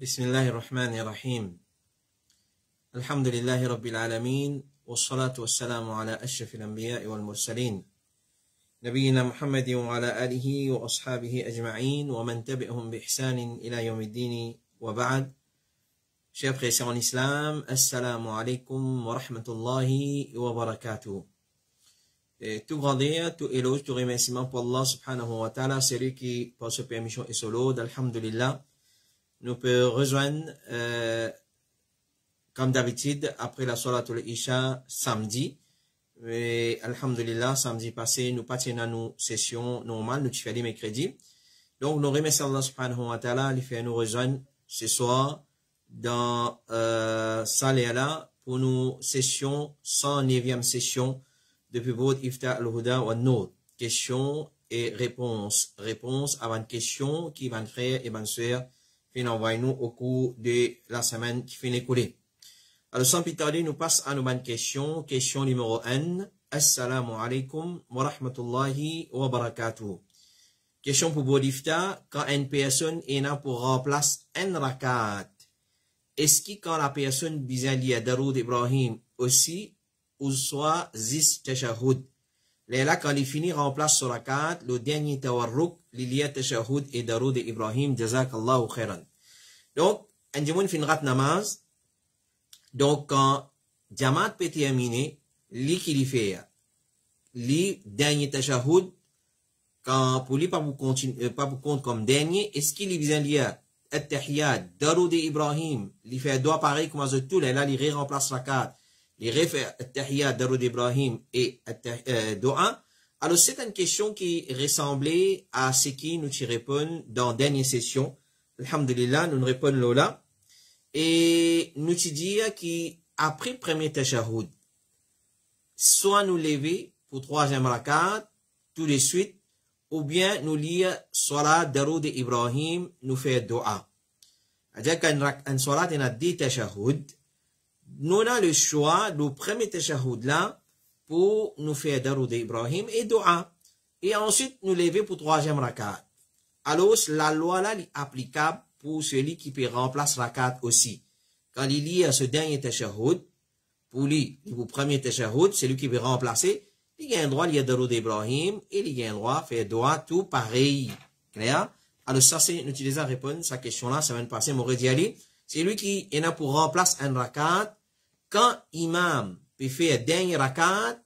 بسم الله الرحمن الرحيم الحمد لله رب العالمين والصلاة والسلام على أشرف الأنبياء والمرسلين نبينا محمد وعلى آله وأصحابه أجمعين ومن تبعهم بإحسان إلى يوم الدين وبعد. Chers frères et sœurs en islam, assalamu alaikum wa rahmatullahi wa barakatuh. Tout grandeur, tout éloge, tout remerciement pour Allah subhanahu wa ta'ala, c'est lui qui, par sa permission et solo, d'alhamdulillah, nous peut rejoindre, comme d'habitude, après la Salatul Isha, samedi. Et alhamdulillah, samedi passé, nous partions à nos sessions normales, nous faisons les mercredis. Donc, nous remercions Allah subhanahu wa ta'ala, il fait nous rejoindre ce soir dans Saléala pour nos sessions, 109e session depuis votre Ifta al-Huda wa Nour. Questions et réponses. Réponses avant une question qui van frère et van sœur qui envoie nous au cours de la semaine qui finit écoulée. Alors sans plus tarder, nous passons à nos bonnes questions. Question numéro 1. Assalamu alaikum wa rahmatullahi wa barakatuh. Question pour votre Ifta. Quand une personne est là pour remplacer un rakat, est-ce que quand la personne vient lier Daroud Ibrahim aussi, ou soit zis tashahud? Là, quand il finit, remplace sur rakat, le dernier tawarruk, l'iliya tashahud et Daroud Ibrahim, jazakallahu khairan. Donc, un jimoun finrat namaz. Donc, quand Jamaat peut terminer, li qui li fait, li dernier tashahud, quand pour lui pas vous continuer, pas vous compte comme dernier, est-ce qu'il vient lier At-Tahiyat, Daroud Ibrahim, il fait doigt pareil comme à tout, là, il remplace rakat, il refait At-Tahiyat, Daroud Ibrahim et Doa. Alors, c'est une question qui ressemblait à ce qui nous y répond dans la dernière session. Alhamdulillah, nous répondons là. Et nous te dire qu'après le premier tashahhud, soit nous lever pour troisième rakat, tout de suite, ou bien nous lire Salat Daroud Ibrahim, nous faire dua. C'est-à-dire qu'un Salat, il y a 10 tashahhud. Nous avons le choix du premier tashahhud là pour nous faire Daroud Ibrahim et dua. Et ensuite, nous lever pour troisième rakat. Alors, la loi là est applicable pour celui qui peut remplacer rakat aussi. Quand il lit ce dernier tashahhud, pour lui, le premier tashahhud, c'est lui qui peut remplacer. Il y a un droit, il y a Daroud Ibrahim, et il y a un droit, faire droit, tout pareil. Clair? Alors, ça, c'est, nous utilisons à répondre sa question-là, ça vient de passer, Mourad Diali. C'est lui qui est là pour remplacer un rakat. Quand imam peut faire dernier rakat,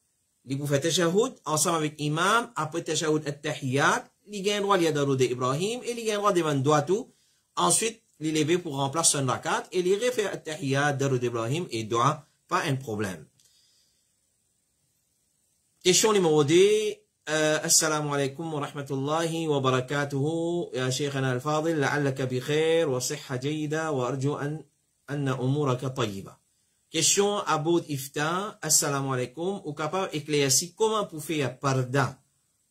il peut faire tashahhud, ensemble avec imam, après tashahhud at-tahiyat, il y a un droit, il y a Daroud Ibrahim, et il y a un droit de faire droit tout. Ensuite, il est levé pour remplacer un rakat, et il refait at-tahiyat, Daroud Ibrahim, et doit, pas un problème. Question numéro 2. Assalamu alaikum wa rahmatullahi wa barakatuhu. Ya Shaykhana al-Fadil, la'allaka bi khair wa sihha jayda wa arju anna umuraka tayyiba. Question à bout ifta. Assalamu alaikum. Ou capable d'éclaircir comment pour faire pardon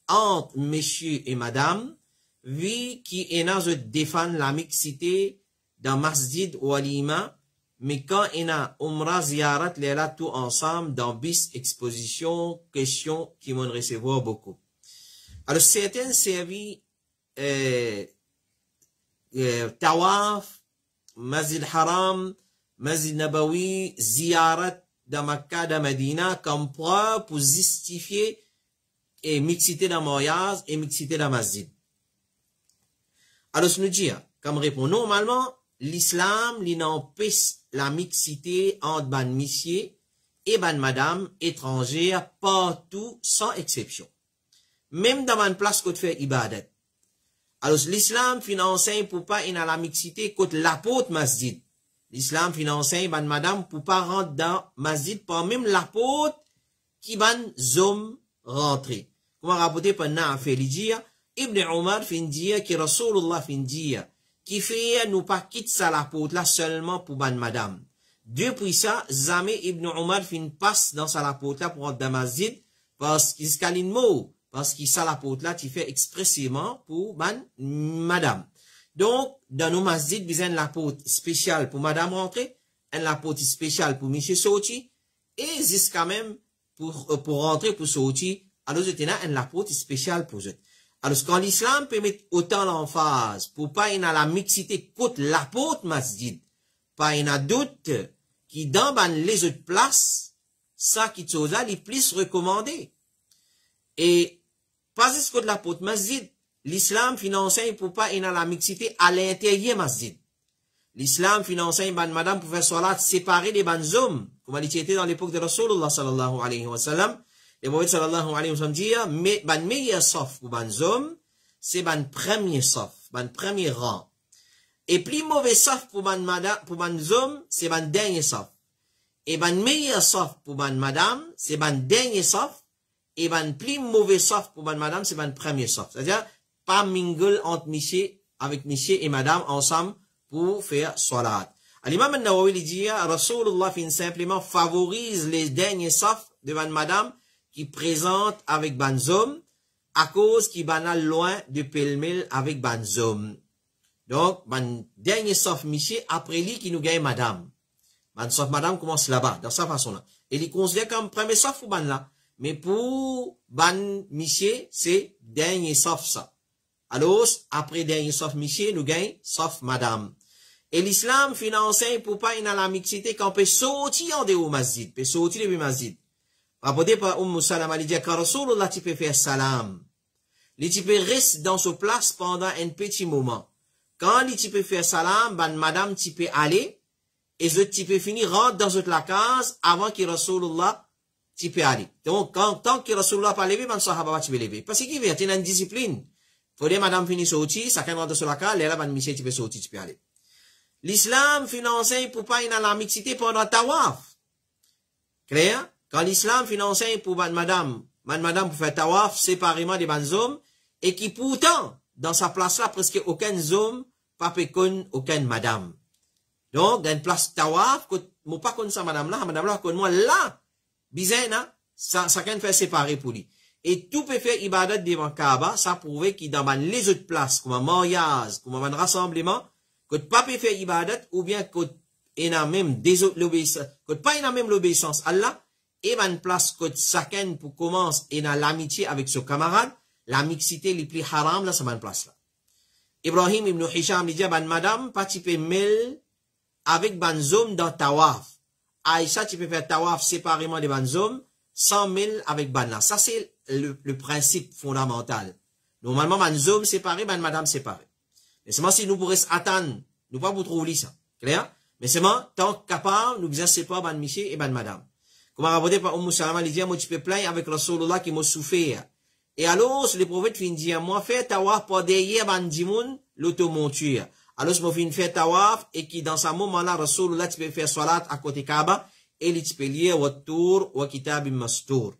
entre monsieur et madame, vu qui est dans de défendre la mixité dans masjid ou alima. Mais quand il y a Umrah Ziyarat, les là tout ensemble dans bis exposition, questions qui vont recevoir beaucoup. Alors, certains services, Tawaf, Masjid Haram, Masjid Nabawi, Ziyarat, dans Makkah, dans Medina, comme preuve pour justifier et mixité dans mariage et mixité dans Masjid. Alors, je nous dis, comme répond, normalement, l'islam, il n'empêche la mixité entre ban monsieur et ban madame étrangère partout sans exception. Même dans une place qu'on fait ibadat. Alors, l'islam finance pour pas y la mixité contre l'apôtre masjid. L'islam finance ban madame pour pas rentrer dans masjid par même l'apôtre qui ban zom rentrer. Comment rapporter pendant un fait dire, Ibn Omar fin dire que Rasulullah fin dire, qui fait nous pas quitter ça la porte là seulement pour ban madame. Depuis ça, jamais Ibn Omar fin passe dans sa la porte là pour rentrer dans masjid parce qu'il se caline mot, parce qu'il ça la porte là tu fait expressément pour ban madame. Donc, dans nos masjid, besoin la porte spéciale pour madame rentrer, la porte spéciale pour monsieur sorti, et jusqu'à même pour rentrer pour sortir, alors je tenais la porte spéciale pour eux. Alors, quand l'islam peut mettre autant l'emphase pour pas y a la mixité contre l'apôtre masjid, pas y a doute qui dans les autres places, ça qui chose là, les plus recommandé. Et, pas juste contre l'apôtre masjid, l'islam finance pour pas y a la mixité à l'intérieur masjid. L'islam finance madame pour faire salat séparé des ban hommes, comme il était dans l'époque de Rasulullah sallallahu alayhi wa sallam. Le prophète sallallahu alayhi wa sallam dit, mais ban meilleur sauf pour ban hommes, c'est ban premier sauf, ban premier rang. Et plus mauvais sauf pour ban madame, pour ban hommes, c'est ban dernier sauf. Et ban meilleur sauf pour ban madame, c'est ban dernier sauf. Et ban plus mauvais sauf pour ban madame, c'est ban premier sauf. C'est-à-dire, pas mingle entre monsieur, avec monsieur et madame ensemble pour faire salat. L'imam al-Nawawi dit, Rasulullah fin simplement favorise les derniers sauf de ban madame qui présente avec ban hommes à cause qui banal loin de pêle-mêle avec ban hommes. Donc, ban dernier sauf monsieur après lui qui nous gagne madame. Ban sauf madame commence là-bas, dans sa façon-là. Et il considère comme premier sauf pour ban là. Mais pour ban monsieur, c'est dernier sauf ça. Alors, après dernier sauf monsieur, nous gagne sauf madame. Et l'islam finance pour pas y a la mixité quand peut sortir en dehors masjid, peut sortir du masjid. Rapporté par Salama, il dit que Rasulullah tu peux faire salam. Tu peux rester dans ce place pendant un petit moment. Quand tu peux faire salam, ban madame tu peux aller, et tu peux finir rentre dans la case avant que Rasulullah tu peux aller. Donc, tant que Rasulullah pas levé, ban sahaba tu peux lever. Parce qu'il y a une discipline. Faudrait madame finir sortir, ça quand rentre dans la case, là, ban monsieur tu peux sortir, tu peux aller. L'islam finance pour pas y a la mixité pendant tawaf. Clair? Quand l'islam finance pour madame pour faire tawaf séparément des ban hommes, et qui pourtant, dans sa place là, presque aucun homme, pas pécon, aucun madame. Donc, dans une place tawaf, moi pas comme ça madame là, comme moi là, bizarre, ça quand fait séparer pour lui. Et tout peut faire ibadat devant Kaaba, ça prouve qu'il dans les autres places, comme un mariage, comme un rassemblement, que pas peut faire ibadat, ou bien que il a même l'obéissance, que pas il a même l'obéissance à Allah, et une place que chacun pour commencer et dans l'amitié avec son camarade, la mixité les plus haram là, c'est une place là. Ibrahim ibn Hisham dit, ban madame, pas tu peux mêler avec ban homme dans tawaf. Aïcha, tu peux faire tawaf séparément des ban hommes, sans mêler avec ban là. Ça, c'est le principe fondamental. Normalement, ban homme séparé, ban madame séparé. Mais seulement si nous pourrions attendre, nous pas pour trouver ça. Clair? Mais seulement, tant capable, nous besoin séparer ban monsieur et ban madame. Comme rapporté par Salama, il dit, moi, tu peux plaindre avec Rasulullah qui m'a souffert. Et alors, le prophète fin dit, moi, fais tawaf pour derrière ban dimoun, l'automonture. Alors, moi, fin fait tawaf, et qui, dans ce moment-là, Rasulullah, tu peux faire salat à côté Kaaba, et tu peux lire wa tour, wa kitab mastour.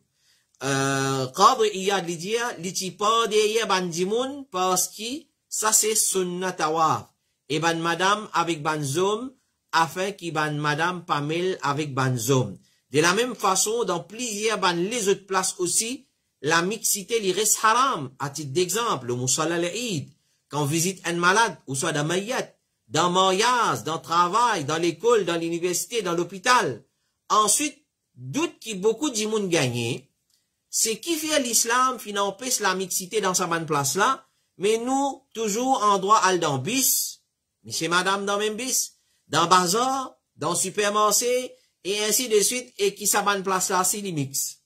Qadr Iyad, il dit, tu pas derrière ban dimoun, parce que, ça, c'est sunnah tawaf. Et ban madame avec ban zom, afin que ban madame pas mêle avec ban zom. De la même façon, dans plusieurs ban les autres places aussi, la mixité li reste haram. À titre d'exemple, le Moussala al-Eid, quand on visite un malade, ou soit dans Mayat, dans mariage, dans travail, dans l'école, dans l'université, dans l'hôpital. Ensuite, doute qui beaucoup d'imoun gagné, c'est qui fait l'islam, qui empêche la mixité dans sa bonne place là, mais nous, toujours en droit à dans bis, monsieur, madame dans même bis, dans bazar, dans supermarché, et ainsi de suite, et qui sa bonne place là, c'est les mix.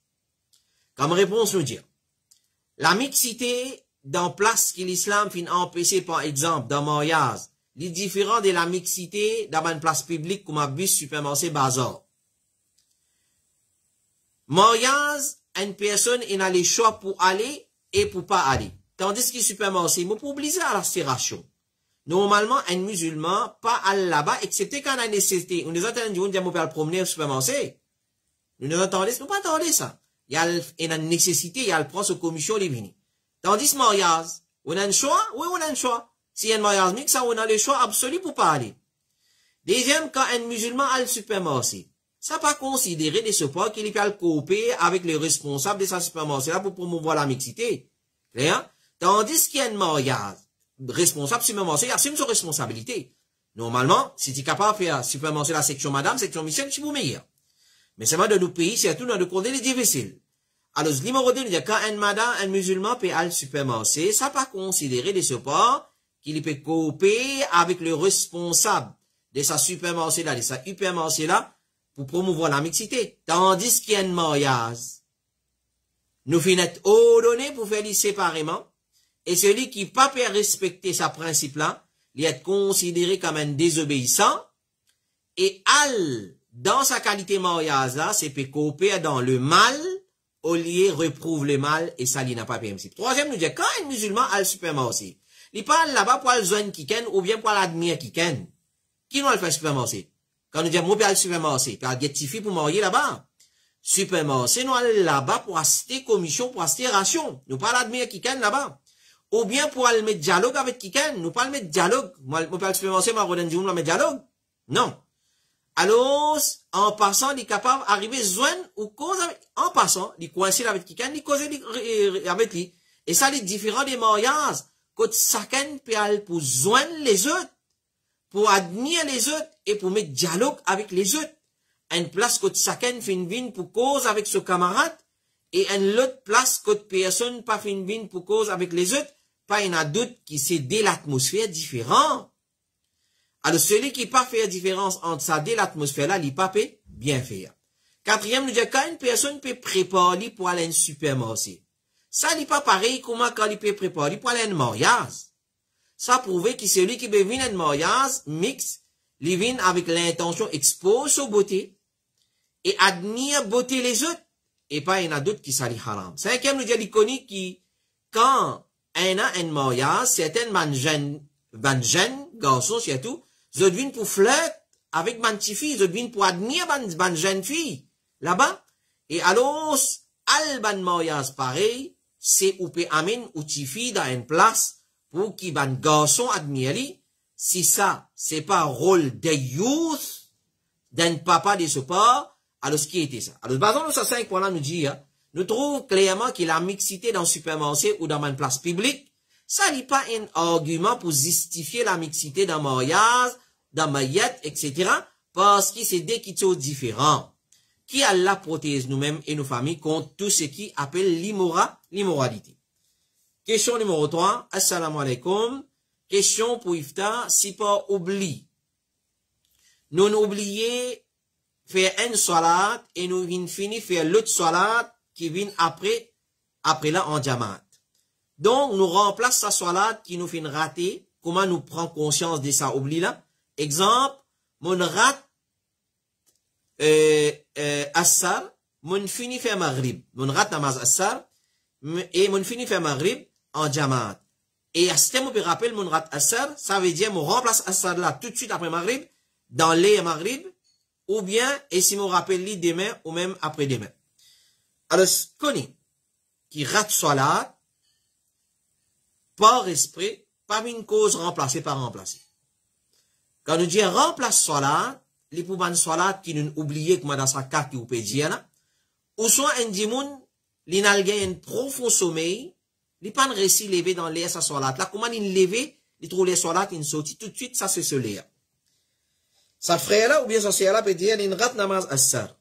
Comme réponse, nous dire, la mixité dans place que l'islam fin empêcher, par exemple, dans mariage, les différents de la mixité dans une place publique comme un bus, supermarché, bazar. Mariage, une personne a le choix pour aller et pour pas aller. Tandis que supermarché, moi, pour obliger à la sération. Normalement, un musulman, pas aller là-bas, excepté quand on a nécessité. On nous entend dire, on dit, on peut le promener au supermarché. Nous nous entendons, nous pas attendre ça. Il y a une nécessité, il y a le prendre sous commission, les vini. Tandis mariage, on a un choix? Oui, on a un choix. Si y a un mariage mix, ça, on a le choix absolu pour pas aller. Deuxième, quand un musulman a le supermarché, ça pas considéré de ce point qu'il peut coopérer avec les responsables de sa supermarché là pour promouvoir la mixité. Clair? Tandis qu'il y a un mariage, responsable supermarché, il assume sa responsabilité. Normalement, si tu es capable de faire supermarché la section madame, section monsieur, tu es meilleur. Mais c'est pas de nos pays, surtout dans le contexte difficile. Alors, numéro 2, nous dit, quand un musulman peut aller supermarché, ça pas considérer des supports qu'il peut couper avec le responsable de sa supermarché là, de sa hypermarché là, pour promouvoir la mixité. Tandis qu'il y a un mariage, nous finissons ordonné pour faire les séparément, et celui qui pas peut respecter sa principe là, il est considéré comme un désobéissant, et dans sa qualité mariage là, c'est peut couper dans le mal, au lieu reprouve le mal, et ça, il n'a pas permis. Troisième, nous dit, quand un musulman a le supermarché, il parle là-bas pour le joindre quelqu'un, ou bien pour l'admirer quelqu'un. Qui nous le fait supermarché? Quand nous disons, moi, le supermarché, puis il y a pour marier là-bas. Supermarché, nous allons là-bas pour assister commission, pour assister ration. Nous pas l'admirer quelqu'un là-bas. Ou bien pour aller mettre dialogue avec quelqu'un. Nous pas le mettre dialogue. Moi, le supermarché, moi, je vais mettre dialogue. Non. Alors, en passant, il est capable d'arriver joindre ou cause en passant, il coincer avec quelqu'un, il cause avec lui. Et ça, c'est différent des mariages. Quand chacun peut aller pour joindre les autres, pour admirer les autres et pour mettre dialogue avec les autres. Une place que chacun fait une vine pour cause avec son camarade et une autre place que personne pas fait une vine pour cause avec les autres. Pas une doute qui c'est dès l'atmosphère différente. Alors, celui qui pas fait la différence entre ça dès l'atmosphère là, il pas peut bien faire. Quatrième, nous dit quand une personne peut préparer pour aller à un supermarché. Ça n'est pas pareil comment quand il peut préparer pour aller à un mariage. Ça prouve que celui qui veut venir à un mariage mix, il vient avec l'intention expose sa beauté et admire beauté les autres et pas un d'autres qui s'allie haram. Cinquième, nous dit l'iconique qui, quand un a un mariage, certaines jeunes garçons surtout, ils viennent pour flirter avec une petite fille, ils viennent pour admirer une jeune fille là-bas. Et alors, ban mariage pareil, c'est où peut amener une petite fille dans une place pour qu'il ban garçon admire lui. Si ça, c'est pas rôle de youth, d'un papa de ce port, alors ce qui était ça. Alors, basons nous sur 5 points là, nous dit, nous trouvons clairement que la mixité dans le supermarché ou dans une place publique, ça n'est pas un argument pour justifier la mixité dans le mariage, dans le maillette, etc. Parce que c'est des qui sont différents. Qui Allah protège nous-mêmes et nos familles contre tout ce qui appelle l'immoralité. Question numéro 3. Assalamu alaikum. Question pour Iftar. Si pas oubli. Nous oublions faire une salat et nous finissons faire l'autre salat qui vient après là en diamant. Donc, nous remplaçons sa salat qui nous fait rater. Comment nous prend conscience de ça oubli là? Exemple, mon rate Assar, mon fini faire Maghrib. Mon rate namaz Assar et mon fini faire Maghrib en diamant. Et à ce moment, je rappelle mon rate Assar, ça veut dire mon remplace Assar là tout de suite après Maghrib, dans les Maghrib, ou bien, et si mon rappelle li demain, ou même après demain. Alors, connais, qui rate salat, par esprit, pas une cause remplacée par remplacée. Quand nous disons remplace salat, les pouvanes salat qui nous oublié que dans sa carte qui vous peut dire là, ou soit un dimoun, il n'a un profond sommeil, il pas réussi lever dans l'air sa salat là, comment il lever, il trouve les salat, il sortit tout de suite, ça c'est ce l'air. Sa frère là, ou bien sa sœur là peut dire, il rate namaz assar.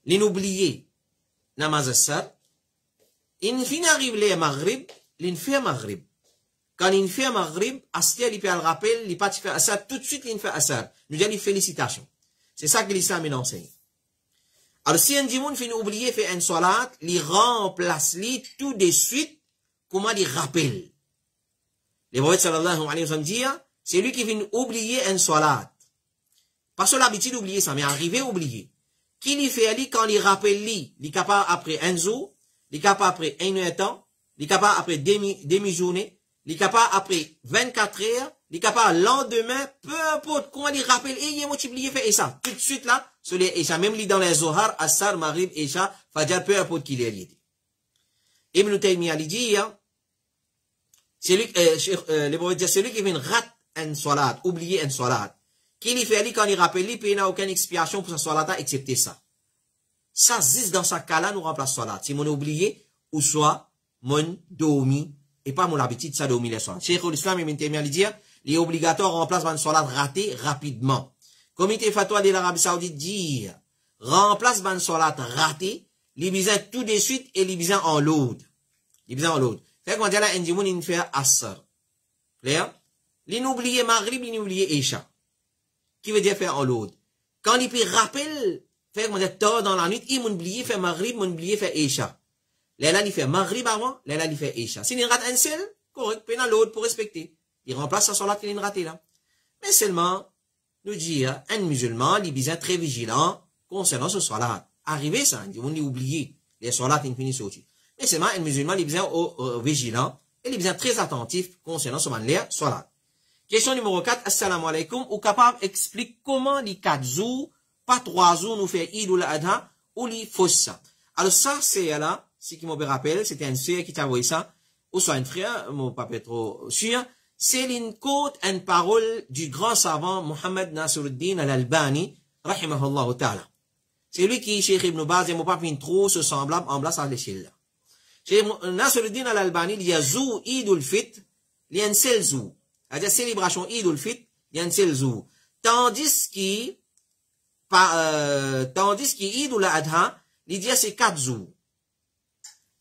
Il oublié namaz assar, il finit arrive les maghrib, il fait maghrib. Quand il fait Maghrib, Astia, il peut le rappeler, il peut faire Assar, tout de suite, il fait Assar. Nous disons félicitations. C'est ça que l'islam enseigne. Alors, si un dimoun finit oublier faire un salat, il remplace lui tout de suite, comment il rappelle. Le prophète sallallahu alayhi wa sallam dit, c'est lui qui vient oublier un salat. Pas sur l'habitude d'oublier ça, mais arriver à oublier. Qui lui fait lui quand il rappelle lui, il est capable après un jour, il est capable après une heure de temps, il est capable après demi-journée, il est capable après 24 heures, il est capable le lendemain, peu importe comment il rappelle, et il est multiplié, fait et ça. Tout de suite là, sur les Isha, même dans les Zohar, Assar, Maghrib, Isha, Fajr, peu importe qu'il est lié. Ibn Taymiyyah dit, celui qui vient rate un salat, oublier un salat, qui lui fait quand il rappelle, il n'a aucune expiation pour sa salat, excepté ça. Ça, juste dans sa cas là, nous remplace salat. Si mon oublié, ou soit, mon dormi, et pas mon habitude, ça dormir les soirs. Cheikh l'Islam Ibn Taymiyyah dit, il est obligatoire remplace une salat ratée rapidement. Comité fatwa de l'Arabie Saoudite dit, remplace une salat ratée les besoins tout de suite et les besoins en l'autre. Les besoins en l'autre. Fait qu'on dit là, un dimoun, il fait Asr. Clair? L'inoublié Maghrib, l'inoublié Isha. Qui veut dire faire en l'autre. Quand il peut rappeler, fait qu'on dit tard dans la nuit, il m'oublie fait Maghrib, m'oublie fait Isha. Là, il fait Maghrib avant, là, il fait Isha. Si il rate un seul, correct, puis dans l'autre pour respecter. Il remplace sa salat qu'il a raté là. Mais seulement, nous dire, un musulman, il est bien très vigilant concernant ce salat. Arrivé ça, on dit oublié les salats qui finissent au-dessus. Mais seulement, un musulman, il est bien vigilant et il est bien très attentif concernant ce salat. Question numéro 4, assalamu alaikum, ou capable d'expliquer comment les 4 jours, pas 3 jours, nous fait Eid ou l'Adha, ou les fausses. Alors ça, c'est là, ce qui me rappelle, c'était un sœur qui t'a envoyé ça, ou soit un frère, mon papa est trop sûr, c'est une quote, une parole du grand savant Mohammed Nasruddin al-Albani, rahimahullah ta'ala. C'est lui qui, Cheikh Ibn Baz, et mon papa trop se semblable en place à l'échelle. Cheikh Nasruddin al-Albani, il y a Zou Eid ul-Fit, il y a un seul Zou. C'est-à-dire, célébration Eid ul-Fit, il y a un seul Zou. Tandis qu'il Eid ul-Adha, il y a ces 4 Zou.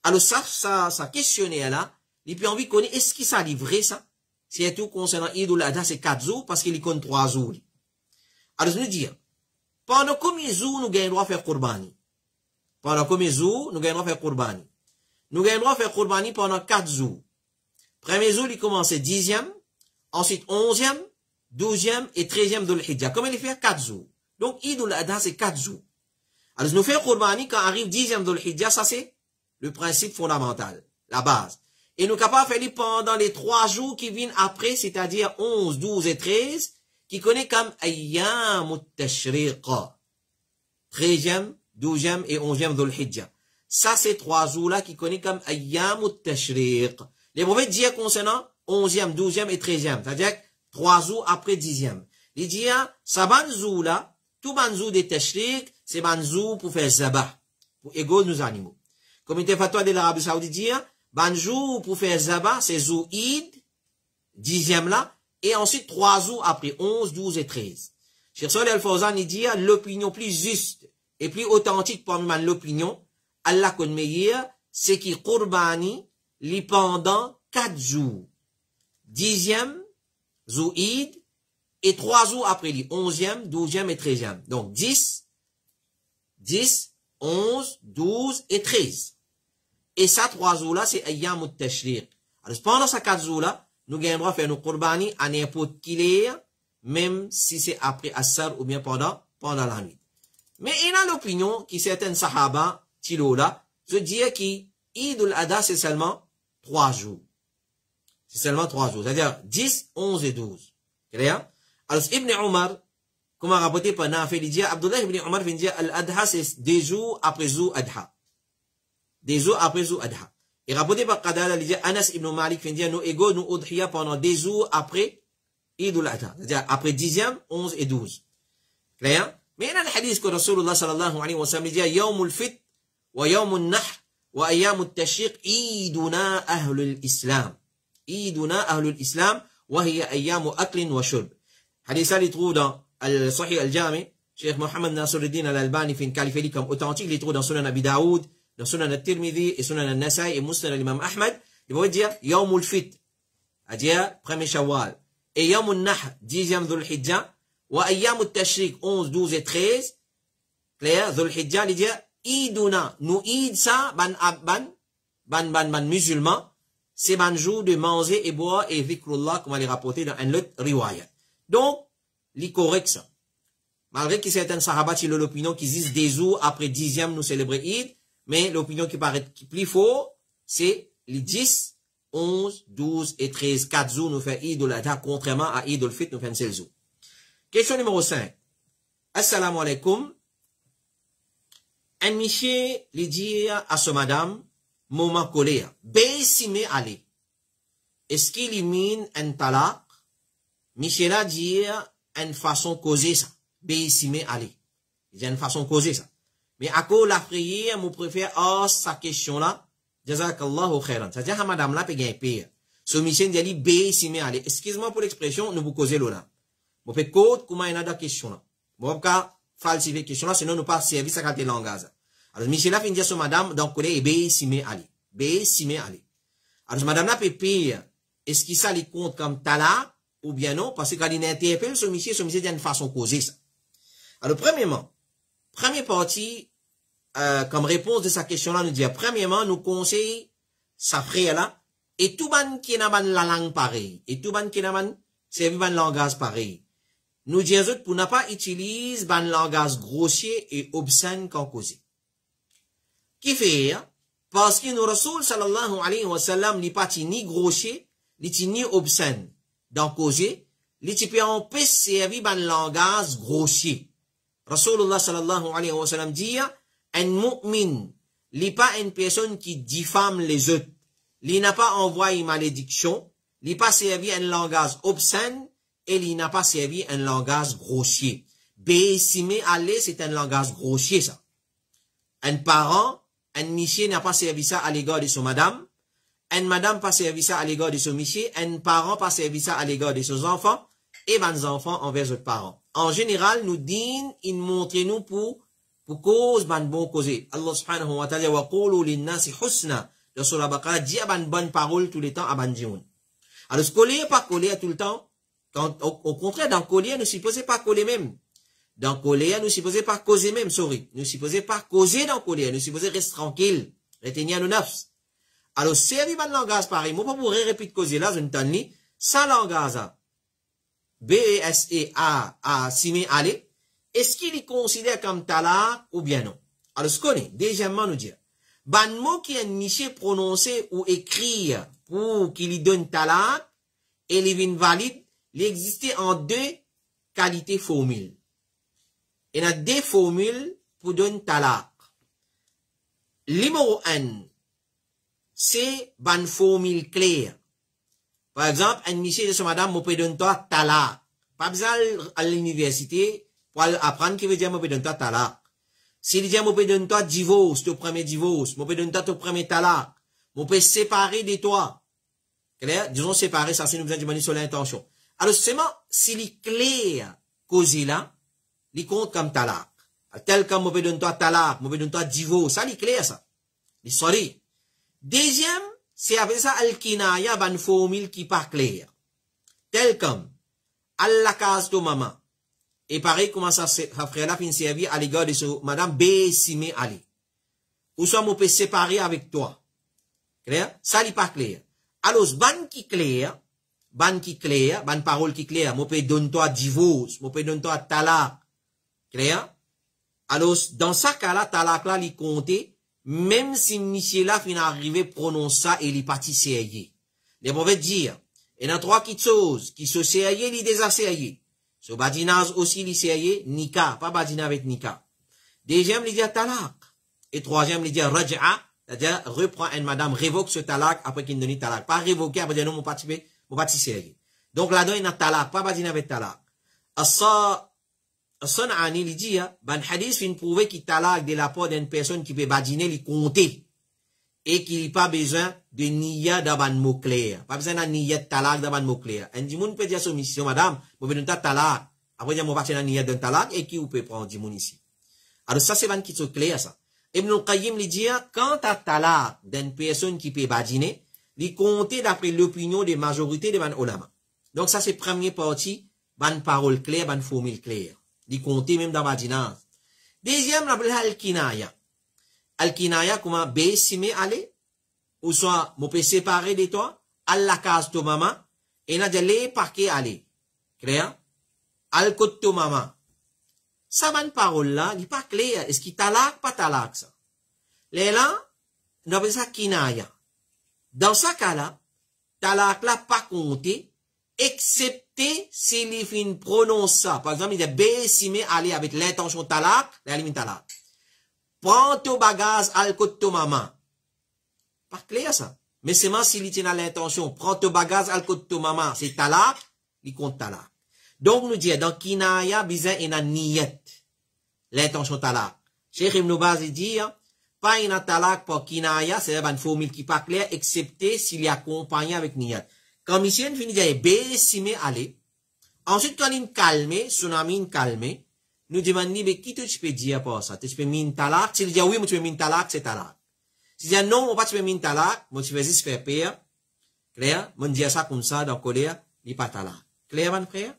Alors ça questionnaire là, il peut envie de connaître, est-ce qu'il ça livré ça? C'est tout concernant Eid ul-Adha, c'est 4 jours, parce qu'il y compte 3 jours. Alors, je veux dire, pendant combien de jours nous gagnons droit à faire Qurbani? Pendant combien de jours nous gagnons droit à faire Qurbani? Nous gagnons droit à faire Qurbani pendant 4 jours. Premier jour, il commence 10e, ensuite 11e, 12e et 13e de l'Hijjah. Comment il fait 4 jours? Donc, Eid ul-Adha, c'est 4 jours. Alors, nous faisons Qurbani quand arrive 10e de l'Hijjah, ça c'est le principe fondamental, la base. Et nous sommes capables de faire pendant les 3 jours qui viennent après, c'est-à-dire 11, 12 et 13, qui connaît comme Ayyam al-Tashriq. 13e, 12e et 11e de l'Hijjah. Ça, c'est 3 jours-là qui connaît comme Ayyam al-Tashriq. Les mauvais dire concernant 11e, 12e et 13e, c'est-à-dire 3 jours après 10e. Les dire, ça banzou-là, tout banzou des Tashriq, c'est banzou pour faire zabah, pour égaux nos animaux. Comité fatwa de l'Arabie Saoudite dit, banjou pour faire zabah, c'est zou Eid, 10e là, et ensuite 3 jours après, 11, 12 et 13. Cheikh Salih Al-Fawzan, il dit, l'opinion plus juste et plus authentique parmi l'opinion, Allah connaît meilleur, c'est qui Qurbani, li pendant 4 jours. 10e, zou Eid, et 3 jours après, li 11e, 12e et 13e. Donc 10, 11, 12 et 13. Et ça, 3 jours-là, c'est Ayyam al-Tashriq. Alors, pendant ces 4 jours-là, nous gagnons à faire nos Qurbani à n'importe quelle heure, même si c'est après Assar ou bien pendant la nuit. Mais il y a l'opinion qui certains Sahaba, Tilo-là, se disent qu'Eid ul-Adha, c'est seulement 3 jours. C'est seulement 3 jours. C'est-à-dire 10, 11 et 12. Clair? Alors, Ibn Omar, comme a rapporté par Nafi, il dit, Abdullah ibn Omar vient dire, Al-Adha, c'est des jours après Zou Adha. Des jours après Zou Adha. Et rapporté par Qadada, il dit, Anas ibn Malik vient dire, nous égaux, nous Udhiya pendant des jours après Eid ul-Adha. C'est-à-dire après 10e, 11 et 12. Clair? Mais il y a le hadith que Rasulullah sallallahu alayhi wa sallam dit, Yawm al-Fit, wa Yawm al-Nahr, wa Ayyam al-Tashriq, Eiduna ahlul Islam. Eiduna ahlul Islam, wa hiya Ayyam aklin wa shurb. Hadith ça, il trouve dans Al-Sahih al-Jami, Cheikh Mohammed Nasruddin al-Albani fait une qualifiée comme authentique, il trouve dans Sunan Abi Daoud, dans Sunan al-Tirmidhi et Sunan al-Nasai et Musnad al-Imam Ahmad, il va dire Yawm al-Fit, c'est-à-dire 1er Shawwal, et Yawm al-Nahr, 10e Dhul Hijjah, wa Ayyam al-Tashriq, 11, 12 et 13, clair, Dhul Hijjah, il dit Eiduna, nous Eid ça, ban musulman, c'est ban jour de manger et boire et zikrullah, comme elle est rapporté dans un autre riwayat. Donc, c'est correct ça. Malgré que certains sahabats, ils ont l'opinion qu'ils disent des jours après 10e, nous célébrer Eid, mais l'opinion qui paraît plus fort, c'est les 10, 11, 12 et 13, 4 jours nous fait Eid ul-Adha, contrairement à Eid ul-Fit, nous fait un seul jour. Question numéro 5. Assalamu alaikum. Un monsieur lui dit à ce madame, moment colère, baissime aller. Est-ce qu'il élimine un talaq? Monsieur là dit une façon causer ça. Baissime aller. Il y a une façon causer ça. Mais à cause la prière, moi préfère, sa question là, jazakallahu khairan. C'est-à-dire, madame là, peut gagner pire. Ce monsieur dit, baissime aller. Excuse-moi pour l'expression, nous vous causez là. Vous faites code, comment il y a des questions là. Bon, cas, falsifier question là, sinon nous pas servir ça quand langage. Alors, monsieur là, fin dire sur madame, donc, on est bé, simé, ali. Bé, simé, ali. Alors, madame là, peut payer, est-ce qu'il ça les compte comme talak, ou bien non, parce que quand il interpelle ce monsieur dit une façon causée, ça. Alors, premièrement, première partie, comme réponse de sa question-là, nous dit, premièrement, nous conseille sa frère là, et tout ban qui n'a ban la langue pareille, et tout ban qui n'a ban servi ban langage pareil. Nous disons pour ne pas utiliser ban langage grossier et obscène qu'en causé. Qui fait, parce que nous Rasoul sallallahu alayhi wa sallam n'est pas ni grossier, ni obscène. Dans causé, li peut empêcher servir ban langage grossier. Rasulullah sallallahu alayhi wa sallam dit, un mu'min, li pas une personne qui diffame les autres. Il n'a pas envoyé malédiction, il n'a pas servi un langage obscène, et il n'a pas servi un langage grossier. Bésimé aller, c'est un langage grossier, ça. Un parent, un monsieur n'a pas servi ça à l'égard de son madame, un madame pas servi ça à l'égard de son monsieur, un parent pas servi ça à l'égard de ses enfants, et ben enfants envers leurs parents. En général, nous disons, il montre nous pour cause, ban bon cause. Allah subhanahu wa ta'ala, wa qulu linnasi husna. Dans sur la Baqara, dit à bonne parole tout le temps à bandioun. Alors, ce collier, pas coller tout le temps. Quand, au contraire, dans collier, nous supposons pas coller même. Dans collier, nous supposons pas causer même, sorry. Nous supposons pas causer dans collier. Nous supposons rester tranquille. Retenir nos nafs. Alors, si il y a un langage pareil, moi, pas pour répéter causer là, je ne t'en dis, sans langage, B-E-S-E-A, simé, aller, est-ce qu'il est considéré comme talak ou bien non? Alors, ce qu'on est, deuxièmement, nous dire, ban mot qui est niché prononcé ou écrit pour qu'il lui donne talak, et il est valide, il existe en deux qualités formules. Il y a deux formules pour donner talak. Numéro 1, c'est ban formule claire. Par exemple, un monsieur de ce madame, moi, peut donner toi talak. Pas besoin à l'université pour apprendre qui veut dire moi, peut donner toi talak. S'il dit, moi, peut donner toi divorce, ton premier divorce, moi, peut donner toi ton premier talak, moi, peut séparer de toi. Clair? Disons séparer, ça, c'est nous besoin de demander sur l'intention. Alors, seulement, s'il est clair, causer là, il compte comme talak. Tel comme moi, peut donner toi talak, moi, peut donner toi divorce, ça, il est clair, ça. Il sorry. Deuxième, c'est avec ça, al-kinaya, ban formule qui pas clair. Tel comme, Allah case to maman. Et pareil, comment ça frère là fin servir à l'égard de ce madame B. Simé Ali. Ou soit, on peut séparer avec toi. Clair? Ça, n'est pas clair. Alors, ban qui clair, ban parole qui clair, on peut donner toi divorce, on peut donner toi talak. Clair? Alors, dans ce cas-là, talak là, il compte, même si monsieur là fin arrivé prononce ça et il parti sérieux. Les mauvais dire, il y a trois petites choses qui sont sérieux, il déjà sérieux. So badinage aussi li sérieux, nika, pas badina avec nika. Deuxième, il dit talak. Et troisième, il dit raj'a, c'est-à-dire reprend une madame, révoque ce talak après qu'il donne talak. Pas révoquer après dire non, mon parti sérieux. Donc là-dedans, il y a talak, pas badina avec talak. As-San'ani, il dit, ban hadith fin prouver qu'il talak de la part d'une personne qui peut badiner, li compter. Et qu'il n'y a pas besoin de niya d'aban mot clair. Pas besoin de niya de talak d'aban mot clair. Un dimoun peut dire soumission, madame, vous venez de talak. Après, dire, mon parti na niya d'un talak, et qui vous peut prendre dimoun ici. Alors, ça, c'est ban qui sont clair, ça. Ibn Qayyim lui dit, quant à talak d'une personne qui peut badiner, il compte d'après l'opinion des majorités de ban ulama. Donc, ça, c'est première partie, ban parole claire, ban formule claire. Il compte même dans badinage. Deuxième, la al-kinaya. Al-kinaya, comment B, simé, aller, ou soit, mon peut séparer de toi, Allah case to maman, et n'a de les parquet aller. Clair? Al-kot to maman. Ça, bonne parole là, il n'est pas clair. Est-ce qu'il talak, pas talak, ça? Là, on appelle ça kinaya. Dans ce cas-là, talak là, pas compté, excepté s'il fin prononce ça. Par exemple, il dit B, simé, aller avec l'intention talak, là, il talak. Prends ton bagage al côté de maman. Pas clair ça. Mais seulement s'il tient à l'intention, prends ton bagage al côté de maman, c'est talak, il compte talak. Donc nous disons, dans kinaya, bizarre, il y a niyet. L'intention talak. Cheikh Ibn Baz dit, pas une talak pour kinaya, c'est une formule qui pas claire, excepté s'il est accompagné avec niyet. Quand monsieur finit de B, simé, aller. Ensuite, quand il calme, son ami calme, nous demandons, mais qui tu peux dire pour ça? Tu peux min talak? Si tu dis oui, moi tu peux min talak, c'est talak. Si tu dis non, moi pas tu peux min talak, moi tu peux juste faire pire. Clair? Moi dire ça comme ça, dans colère, il pas talak. Clair, mon frère?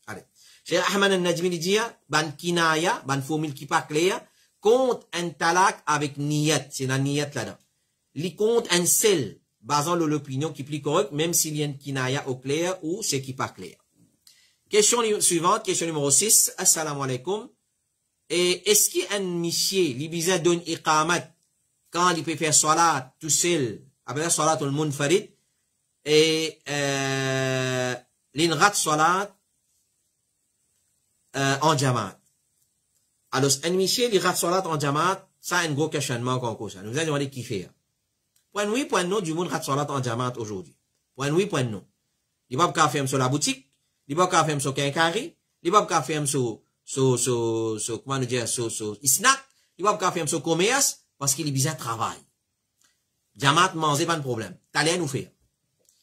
Allez. Cheikh Ahmad al-Najmi dit, ban kinaya, ban formule qui pas clair, compte un talak avec niyat, c'est la niyat là-dedans. Il compte un seul, basant l'opinion qui est plus correcte, même s'il y a une kinaya au clair ou c'est qui pas clair. Question suivante, question numéro 6. Assalamu alaikum. Et est-ce qu'il y a un monsieur, il besoin d'un iqamat, quand il peut faire salat tout seul, après salat tout le monde farid, et il rate salat en jamaat. Alors, un monsieur, il rate salat en jamaat, ça a un gros questionnement qu'on ça. Nous allons demander qui fait. Point oui, point non, du monde rate salat en jamaat aujourd'hui. Point oui, point non. Il va pas faire sur la boutique. Il va pas faire sur Kinkari, il va pas faire sur comment nous dire, sur snack, il va pas faire sur commerce, parce qu'il est besoin de travail. Jamaat manger, pas de problème. T'allais nous faire.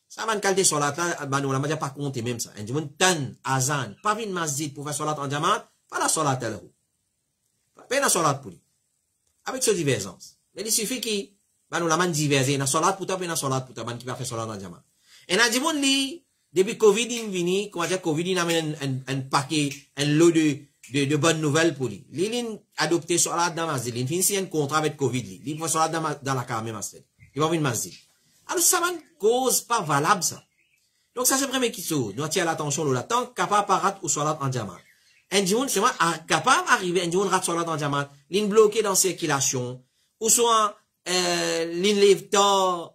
Ça va qualité salat là, bah nous, on n'a pas compté même ça. Un monde tan, azan, pas vin masjid pour faire salat en jamaat, pas la salat là. Pas la salat pour lui. Avec ce divergence. Mais il suffit qu'il, bah nous, la man diverser, na salat pour ta, na salat pour ta, ban qui va faire salat en jamaat. Et n'a dit bon li, depuis Covid, il vini, comment dire, Covid, il amène un paquet, un lot de bonnes nouvelles pour lui. Il a adopté salat dans masjid. Il finit un contrat avec Covid. Il fait salat dans la carte, même masjid. Il va venir masjid. Alors, ça va une cause pas valable, ça. Donc, ça, c'est le premier qui s'ouvre. Nous attirons l'attention, là. Tant capable parat ou salat en diamant. Un diamant, c'est moi, capable d'arriver, un diamant rat salat en diamant, l'in bloqué dans circulation, ou soit, l'in lève tard,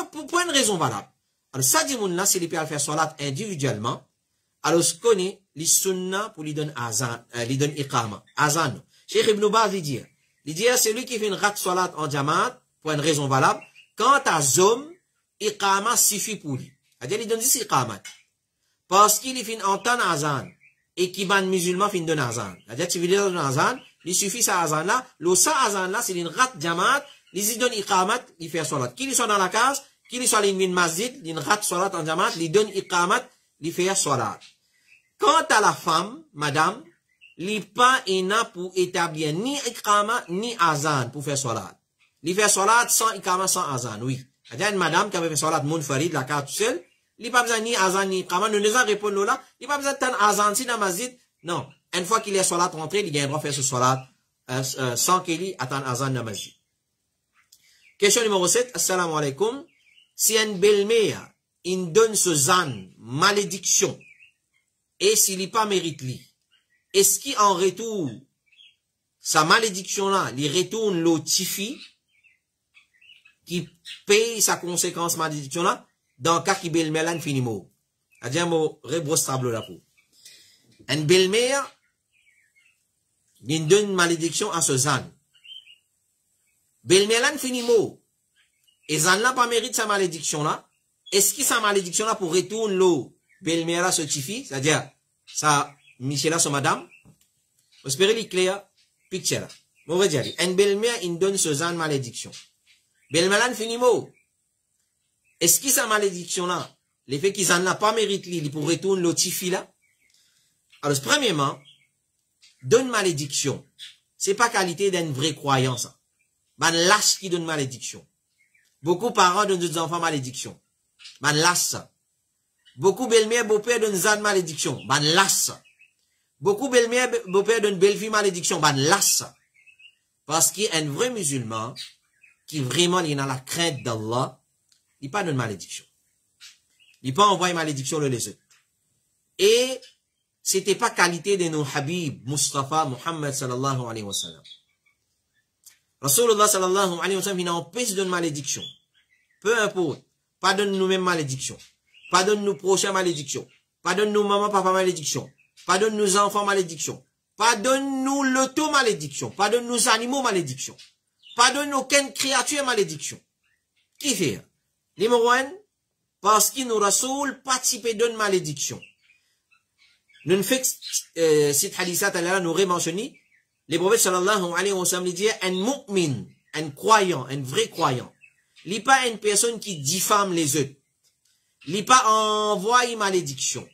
pour une raison valable. Alors, ça, diamant là, c'est les peut faire salat individuellement. Alors, ce qu'on est, les sunna pour lui donner azan, lui donner iqama. Azan. Cheikh Ibn Baz, il dit, c'est lui qui fait une rat salat en diamant, pour une raison valable. Quant à Zom, iqama suffit pour lui. C'est-à-dire, il donne dit iqamat. Parce qu'il fait entendre azan. Et qui ban musulman fin donne azan. C'est-à-dire, tu veux dire donner azan, il suffit ça azan là. Le ça azan là, c'est une rat jamaat, il donne iqamat, il fait salat. Qu'il soit dans la case, qu'il soit dans une masjid, il rat salat en jamaat, il donne iqamat, il fait salat. Quant à la femme, madame, il pas ina pour établir ni iqamat, ni azan pour faire salat. Il fait salat sans iqamat, sans azan, oui. C'est-à-dire, une madame qui avait fait salat munfarid, la carte seule, il n'a pas besoin ni azan, ni iqamat, nous les avons répondu là, il n'a pas besoin de tant azan si dans la masjid. Non. Une fois qu'il est salat rentré, il a le droit de faire ce salat, sans qu'il attende azan dans la masjid. Question numéro 7. Assalamu alaikum. Si une belle-mère, il donne ce zan, malédiction, et s'il n'est pas mérite lui, est-ce qu'en retour, sa malédiction là, il retourne l'otifi, qui paye sa conséquence malédiction là, dans le cas qui belle-mère là, finit mot. C'est-à-dire, mot, rebrosse tableau là pour. Une belle-mère, il donne une malédiction à ce zan. Belle-mère là, finit mot. Et zan là, pas mérite sa malédiction là. Est-ce que sa malédiction là, pour retourner l'eau, belle-mère là, ce tifi, c'est-à-dire, ça, Michel là, son madame, vous espérez les clairs, picture là. Mauvais dire, une belle-mère, il donne ce zan malédiction. Belle-mère finit mot. Est-ce que sa malédiction là, l'effet qu'ils en a pas mérite li pour retourner l'autre tifi là? Alors, premièrement, donne malédiction. C'est pas qualité d'une vraie croyance. Man lâche qui donne malédiction. Beaucoup de parents donnent des enfants malédiction. Man lâche ça. Beaucoup belle-mère, beau-père donnent zan malédiction. Man lâche ça. Beaucoup belle-mère, beau-père donnent belle-fille malédiction. Man lâche ça. Parce qu'il y a un vrai musulman qui vraiment il a la crainte d'Allah, il pas de malédiction. Il pas envoyé malédiction le les autres. Et c'était pas qualité de nos habib Mustafa Muhammad sallallahu alayhi wa sallam. Rasulullah sallallahu alayhi wa sallam il empêche de malédiction. Peu importe, pas donne nous même malédiction. Pas donne nous prochain malédiction. Pas donne nous maman papa malédiction. Pas donne nous enfants malédiction. Pas donne nous l'auto malédiction. Pas donne nous animaux malédiction. Pas donne aucune créature malédiction. Qui fait? Numéro 1, parce qu'il nous rasoul participer d'une malédiction. Nous ne fait cette hadithat là nous rementionné, les prophètes sallallahu alayhi wa sallam dit un mu'min, un croyant, un vrai croyant. Il n'est pas une personne qui diffame les autres. Il n'est pas envoie une malédiction.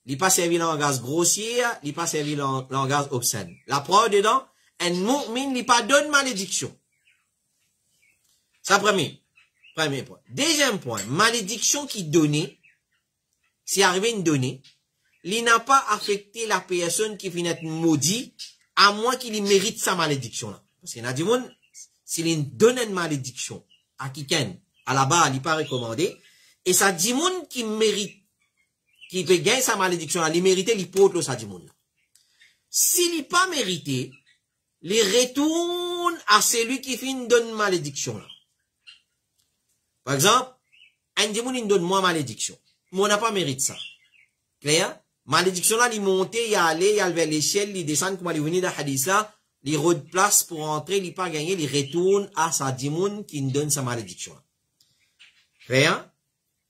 il pas servi langage grossier, il pas servi langage obscène. La preuve dedans, un mu'min, il pas donne malédiction. Ça premier point. Deuxième point, malédiction qui donnait, si arrivé une donnée, il n'a pas affecté la personne qui finit être maudit, à moins qu'il mérite sa malédiction là. Parce qu'il y a du monde, s'il donne une malédiction à quelqu'un, à la base, il n'est pas recommandé, et ça dit monde qui mérite, qui peut gagner sa malédiction là, il mérite, il porte ça dit monde là. S'il n'est pas mérité, il retourne à celui qui finit donne malédiction là. Par exemple, un dit monde il donne moi malédiction. Moi, on n'a pas mérité ça. Clair? Malédiction là, il monte, il allait, il vers l'échelle, il descend, comme il venait dans le hadith là, il replace pour entrer, il pas gagné, il retourne à sa dimoun qui donne sa malédiction. Clair?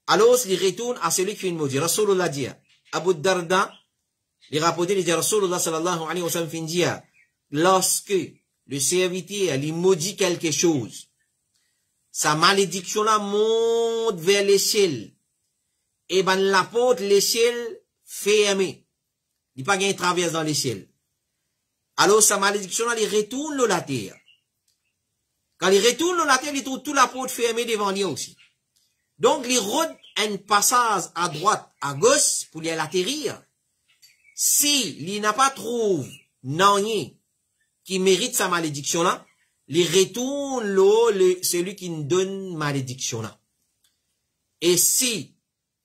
Alors, il retourne à celui qui fait une maudit. Rasulullah dit, Abu Darda, il rapporte, il dit, Rasulullah sallallahu alayhi wa sallam fin dit, lorsque le serviteur, il maudit quelque chose, sa malédiction là monte vers l'échelle, et ben l'apôtre l'échelle fermée. Il pas gagné traverse dans l'échelle. Alors sa malédiction là, il retourne dans la terre. Quand il retourne dans la terre, il trouve toute la porte fermée devant lui aussi. Donc il rôde un passage à droite, à gauche pour y atterrir. Si il n'a pas trouvé rien qui mérite sa malédiction là, il retourne là celui qui nous donne malédiction là. Et si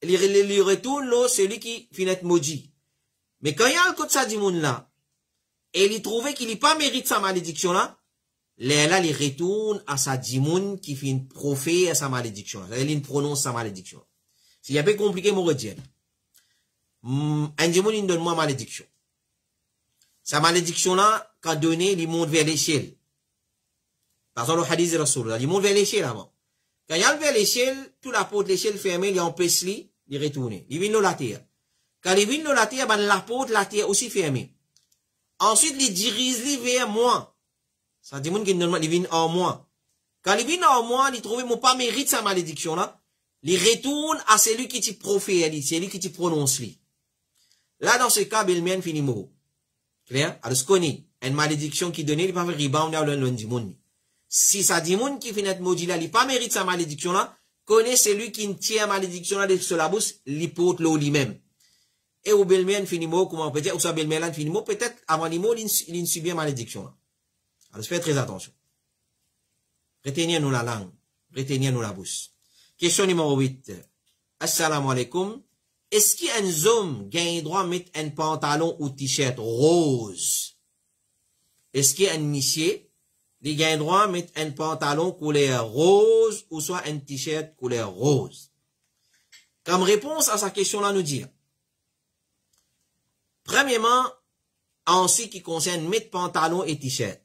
il retourne là celui qui finit maudit. Mais quand il y a le côté ça du monde là, et il trouvait qu'il n'a pas mérite sa malédiction là, là il retourne à sa dimoun qui finit proférer à sa malédiction là. Il prononce sa malédiction. S'il y a peu compliqué, mon redire. Un dimoun il donne moi malédiction. Sa malédiction là, quand donné, il monte vers l'échelle. Par exemple, le hadith de Rasulullah, il monte vers l'échelle avant. Quand il y a vers l'échelle, tout la porte de l'échelle fermée, il empêche lui, il retourne. Il vient dans la terre. Quand il vient dans la terre, ben, la porte, la terre aussi fermée. Ensuite, il dirige lui vers moi. Ça dit, il vient en moi. Quand il vient en moi, il trouve, mon pas mérite sa malédiction là. Il retourne à celui qui te profère, celui qui te prononce lui. Là, dans ce cas, Belmien finit mort. Clair? Alors, ce qu'on est, une malédiction qui donne, il va faire rebound à l'un du monde. Si ça dit monde qui finit maudit là, il pas mérite sa malédiction là, connaît celui qui tient malédiction là de sur la bouche, il porte l'eau lui-même. Et au Belmien finit mort, comment on peut dire, ou ça Belmien finit mort, peut-être avant les mots, il subit malédiction là. Alors, faites très attention. Retenez-nous la langue. Retenez-nous la bouche. Question numéro 8. Assalamu alaikum. Est-ce qu'un homme gagne droit de mettre un pantalon ou t-shirt rose? Est-ce qu'un monsieur, il gagne droit de mettre un pantalon couleur rose ou soit un t-shirt couleur rose? Comme réponse à sa question-là, nous dire. Premièrement, en ce qui concerne mettre pantalon et t-shirt.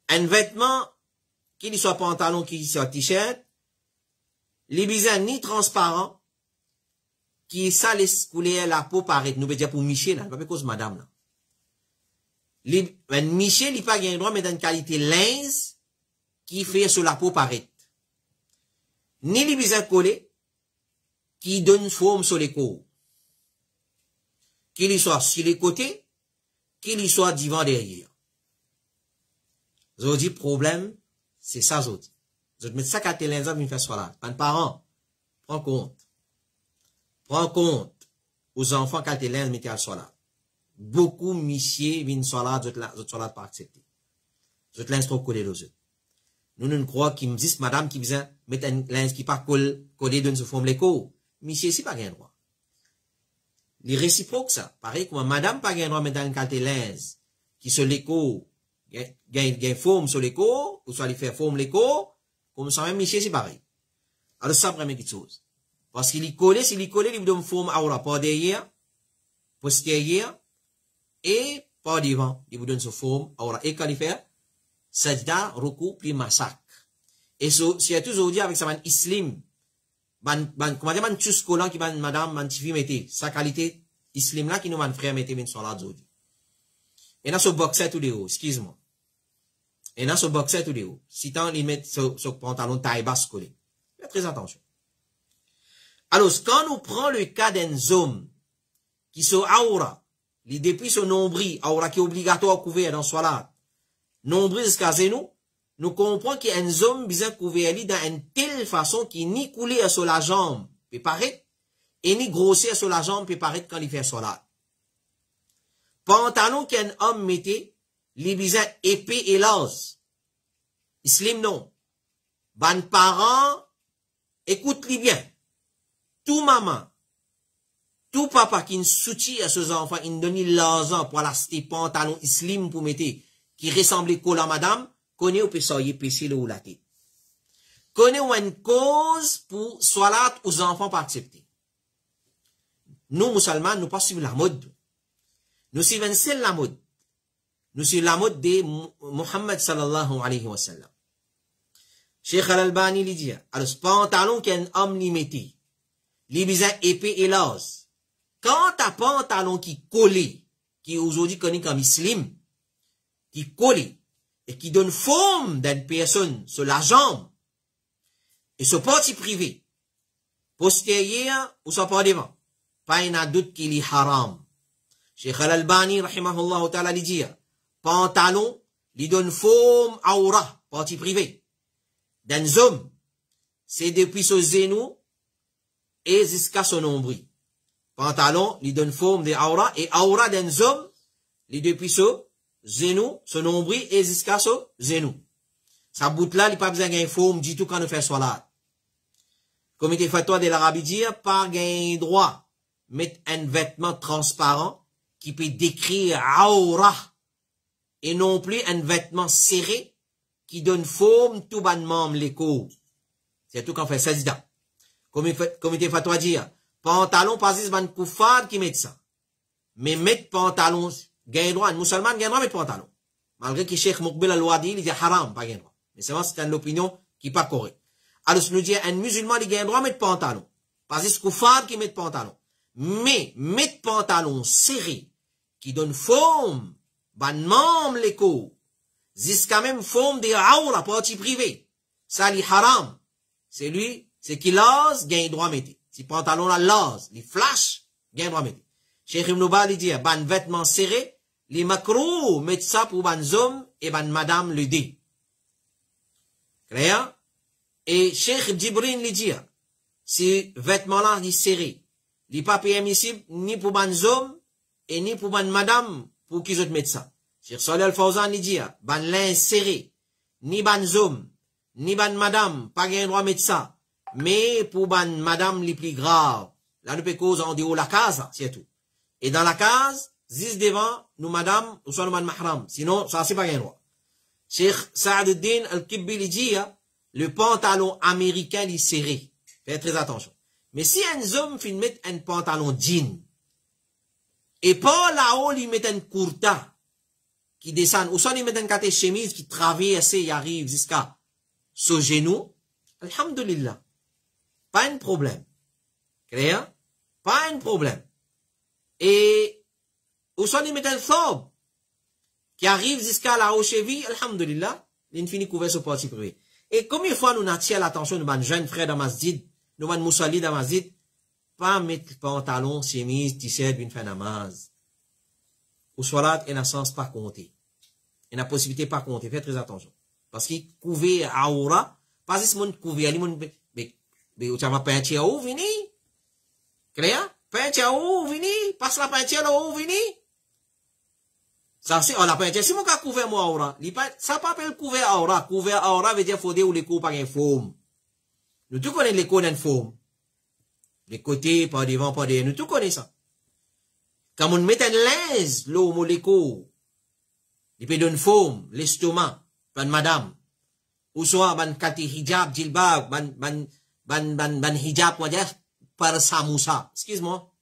Un vêtement, qu'il soit pantalon, qu'il soit t-shirt, les besoins ni transparent, qui ça laisse couler la peau paraître. Nous, peut dire pour Michel, là, pas cause madame, là. Michel, il pas gain droit, mais dans une qualité linge, qui fait sur la peau paraître. Ni les besoins collés, qui donne forme sur les corps. Qu'il y soit sur les côtés, qu'il y soit devant derrière. Vous dit problème, c'est ça, vous dit. Vous mettez ça qu'à tes linges, vous faites ça là. Un parent, prends compte. Prends compte aux enfants quand tes linges, mettez à ça là. Beaucoup, messieurs, viennent ça là, d'autres ça là, pas accepter. D'autres linges trop collés aux autres. Nous, nous croyons qu'il me disent, madame, qui vient mettre un linge qui pas collé d'une se forme l'écho. Monsieur, c'est pas gain droit. Les réciproques, ça. Pareil, comme madame, pas gain droit, mettre un qualité linge qui se l'écho, gain forme sur l'écho, ou soit lui faire forme l'écho, comme ça, même monsieur, c'est pareil. Alors, ça, première chose. Parce qu'il est collé, s'il est collé, il donne forme à aura, pas derrière, postérieur, et pas devant. Il vous donne ce forme à aura. Et quand il fait, sajda, roku, puis massacre. Et si y a toujours dit avec sa man islim, comment dire, man tchus collant qui man madame, man tifi mette, sa qualité islim là qui nous man frère mette, ben sur la zodi. Et dans ce boxer tout de haut, excuse-moi. Et dans ce boxer tout de haut, si tant il met ce pantalon taille basse collé. Faites très attention. Alors, quand nous prenons le cas d'un homme qui sont aura, depuis son nombril, aura qui est obligatoire à couvrir dans salat, nombril jusqu'à genou, nous comprenons qu'un homme besoin couvrir dans une telle façon qu'il ni couler sur la jambe, peut paraître, et ni grossir sur la jambe, peut paraître quand il fait salat. Pantalon qu'un homme mettait, les besoin épais et large. Islam non. Ban parents, écoute-les bien. Tout maman, tout papa qui ne soutient à ses enfants, il donne l'argent pour l'acheter pantalon islam pour mettre, qui ressemble à la madame, connaît ou peut soyer péché le ou la tête. Connaît ou une cause pour salat aux enfants pas accepter. Nous, musulmans, nous pas suivons la mode. Nous suivons seule la mode. Nous suivons la mode de Muhammad sallallahu alayhi wa sallam. Cheikh Al-Albani lui dit, alors ce pantalon qu'un homme lui mettait, les besoins épais et larges. Quand t'as pantalon qui collé, qui aujourd'hui connu comme islam, qui collé, et qui donne forme d'une personne sur la jambe, et ce parti privé, postérieur ou soit pas devant, pas un doute qu'il est haram. Cheikh Al-Albani, rahimahullah ta'ala, lui dit, pantalon, lui donne forme aura, partie privée. D'un homme, c'est depuis son genou et jusqu'à son nombril. Pantalon, lui donne forme de aura, et aura d'un homme, lui depuis son genou, son nombril et jusqu'à son genou. Sa bout là, il n'y a pas besoin d'une forme du tout quand on fait salat. Comme il fait toi de l'Arabie dire, pas gain droit, mettre un vêtement transparent qui peut décrire aura, et non plus un vêtement serré qui donne forme tout bonnement l'écho. C'est tout qu'on fait sajda. Comme il fait toi dire, pantalon pas juste ban koufad qui met ça. Mais mettre pantalon, gain droit, un musulman gain droit mettre pantalon. Malgré que Cheikh Moukbil al-Wadi, il dit haram, pas gain droit. Mais c'est une opinion qui n'est pas correcte. Alors, nous dit, un musulman, il gain droit mettre pantalon. Pas juste koufad qui met pantalon. Mais, mettre pantalon serré, qui donne forme, ban membre l'écho, jusqu'à même forme de aura, partie privée. Ça, li haram. C'est lui, c'est qui l'ose, gain droit mettre. Si pantalon la l'ose, li flash, gain droit mettre. Cheikh Ibn Baz, il dit, ban vêtements serrés, les macros mettent ça pour ban hommes et ban madame le dé. Clair? Et Cheikh Djibril, il dit, si vêtements-là, li serrés, li pas permissible, ni pour ban hommes, et ni pour ban madame, pour qu'ils autres mettent ça. Cheikh Salih Al-Fawzan, il dit, ban linge serré, ni ban homme, ni ban madame, pas gain droit mettre ça. Mais pour ban madame les plus graves, là, nous peut cause en dehors la case, c'est tout. Et dans la case, 10 devant, nous madame, ou soit nous ban mahram. Sinon, ça, c'est pas gain droit. Cheikh Sa'aduddin Al-Kibbi, il dit, le pantalon américain, il est serré. Faites très attention. Mais si un homme fait mettre un pantalon jean, et pas là-haut, il met un kurta, qui descend, ou soit il met un caté chemise qui traverse et arrive jusqu'à ce genou, alhamdulillah. Pas un problème. Clair? Pas un problème. Et, ou soit il met un thob, qui arrive jusqu'à la haut cheville, alhamdulillah, il finit couvert ce parti privé. Et combien de fois nous n'attirons l'attention de nos jeunes frères dans masjid, de nos moussalis dans masjid, pas mettre pantalon, chemise, t-shirt, une fin namaz. Ou soit il n'a sens pas compter. Il n'a possibilité pas compter. Faites très attention. Parce qu'il couvert à aura, pas si mon couvert, il mon, mais tu vas peinture où, vini? Clair? Peinture où, vini? Passe la peinture là où, vini? Ça, c'est, la peinture, si mon cas couvert moi aura, ça pas appelle couvert à aura. Couvert à aura veut dire faut dire où les coups par une forme. Nous tous connaissons les coups d'une forme. Les côtés, pas devant, pas derrière. Nous tous connaissons ça. Quand on met un linge, l'eau, moléco, il peut donner forme, l'estomac, ban madame. Ou soit, ban kati hijab, jilbab, ban hijab, moi dire, par samoussa. Excuse-moi.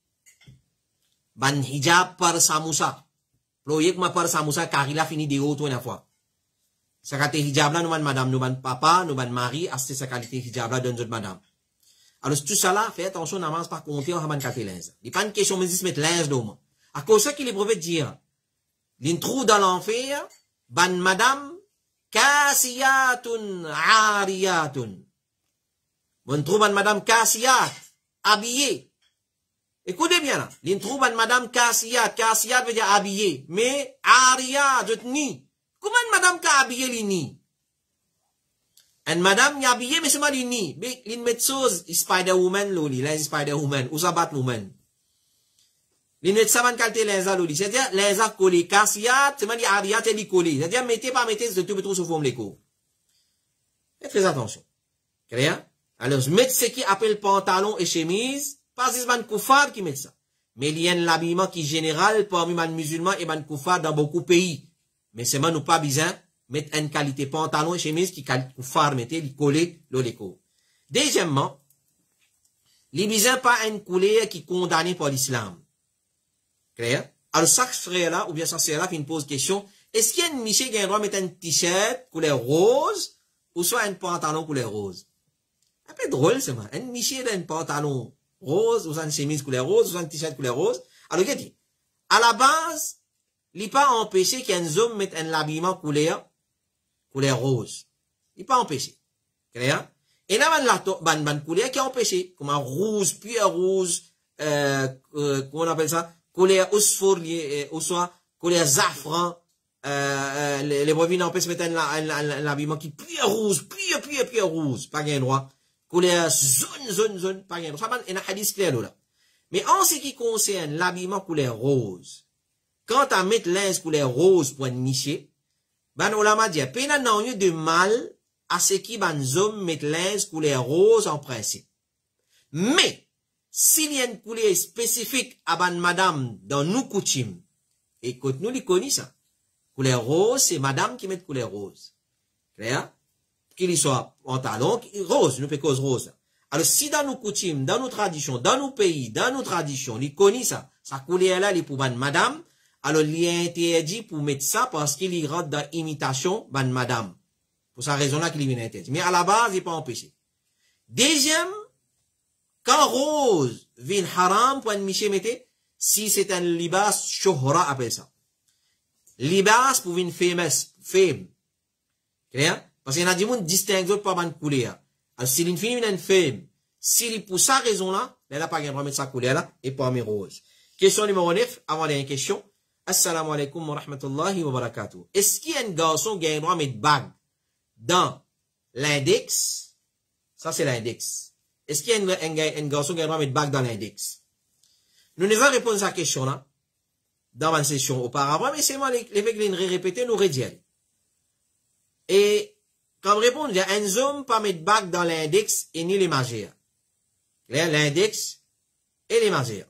Ban hijab par samoussa. Proyek ma par samoussa, car il a fini de haut, une fois. Sa kati hijab là, nous ban madame, nous ban papa, nous ban mari, acheter sa qualité hijab là, donne madame. Alors, tout ça là, faites attention, n'avance pas compter, on va ban kati linge. Il n'y a pas une question, mais se mettre linge d'homme. À cause ça qu'il est prophète dire, l'introu dans l'enfer, ban madame, kasiyatun, ariyatun. Mon trou ban madame kasiyat, habillée. Écoutez bien là. L'in trouve une madame Kassiyat. Kassiyat veut dire habillé. Mais Ariyat, je ni. Comment une madame ka habillé l'ini? Une madame y habillé, mais c'est pas l'ini. Mais l'in met chose, Spider-Woman l'oli. Là, Spider-Woman. Ou ça bat Woman. L'in met ça van qualité l'inza l'oli. C'est-à-dire, l'inza collé. Kassiyat, c'est pas dit Ariyat et li collé. C'est-à-dire, mettez, c'est tout trop sous forme l'écho. Faites très attention. Clair? Alors, mettre ce qui appelle pantalon et chemise, pas c'est un koufar qui met ça. Mais il y a un habillement qui est général parmi les musulmans et les koufar dans beaucoup de pays. Mais c'est nous pas besoin mettre une qualité pantalon et chemise qui koufar mettez, li coller, l'écho. Deuxièmement, les besoin pas une couleur qui est condamnée par l'islam. Clair? Alors, chaque frère là, ou bien chaque sœur là, qui me pose question, est-ce qu'il y a une monsieur qui a le droit de mettre un t-shirt couleur rose, ou soit un pantalon couleur rose? Un peu drôle, c'est moi. Un monsieur d'un pantalon rose, ou une chemise couleur rose, ou un t-shirt couleur rose. Alors, qu'est-ce dit? À la base, il n'est pas empêché qu'un homme mette un habillement couleur rose. Il n'est pas empêché. Clair? Et là, ban couleur qui est empêché. Comme un rouge, puis un rouge, comment on appelle ça? Couleur phosphore, ou soit couleur safran. Les brebis n'empêchent de mettre un habillement qui puis rouge, puis rouge. Pas gain droit. Couleur zone, pas gain droit. Ça, il y a un hadith clair là. Mais en ce qui concerne l'habillement couleur rose, quand tu mets linge couleur rose pour une niché, ben, on l'a dit, peine n'a eu de mal à ce qui ban hommes mettent linge couleur rose en principe. Mais, s'il y a une couleur spécifique à ban madame dans nos coutumes, écoute, nous les connaissons ça. Couleur rose, c'est madame qui met couleur rose. Clair? Qu'il soit pantalon, rose, nous fait cause rose. Alors, si dans nos coutumes, dans nos traditions, dans nos pays, dans nos traditions, ils connaissent ça, sa couleur là, il est pour ban madame, alors il est interdit pour mettre ça parce qu'il y rentre dans imitation ban madame. Pour sa raison là qu'il est interdit. Mais à la base, il n'est pas empêché. Deuxième, quand rose vient haram pour un miché mette, si c'est un libas, shohra appelle ça. Libas pour une femme. Clair? Parce qu'il y a des gens qui distinguent pas ban couleur. Alors, si une fille une femme, s'il pour sa raison là, elle n'a pas le droit de mettre sa couleur là, et pas mes roses. Question numéro 9, avant les questions. Assalamu alaikum wa rahmatullahi wa barakatuh. Est-ce qu'il y a un garçon qui a le droit de mettre bague dans l'index? Ça, c'est l'index. Est-ce qu'il y a un garçon qui a le droit de mettre bague dans l'index? Nous devons répondre à cette question-là dans ma session auparavant, mais c'est moi les faits que je répéter, nous redire. Et, comme répondre, il y a un homme pas mettre bague dans l'index et ni les majeurs. L'index et les majeurs.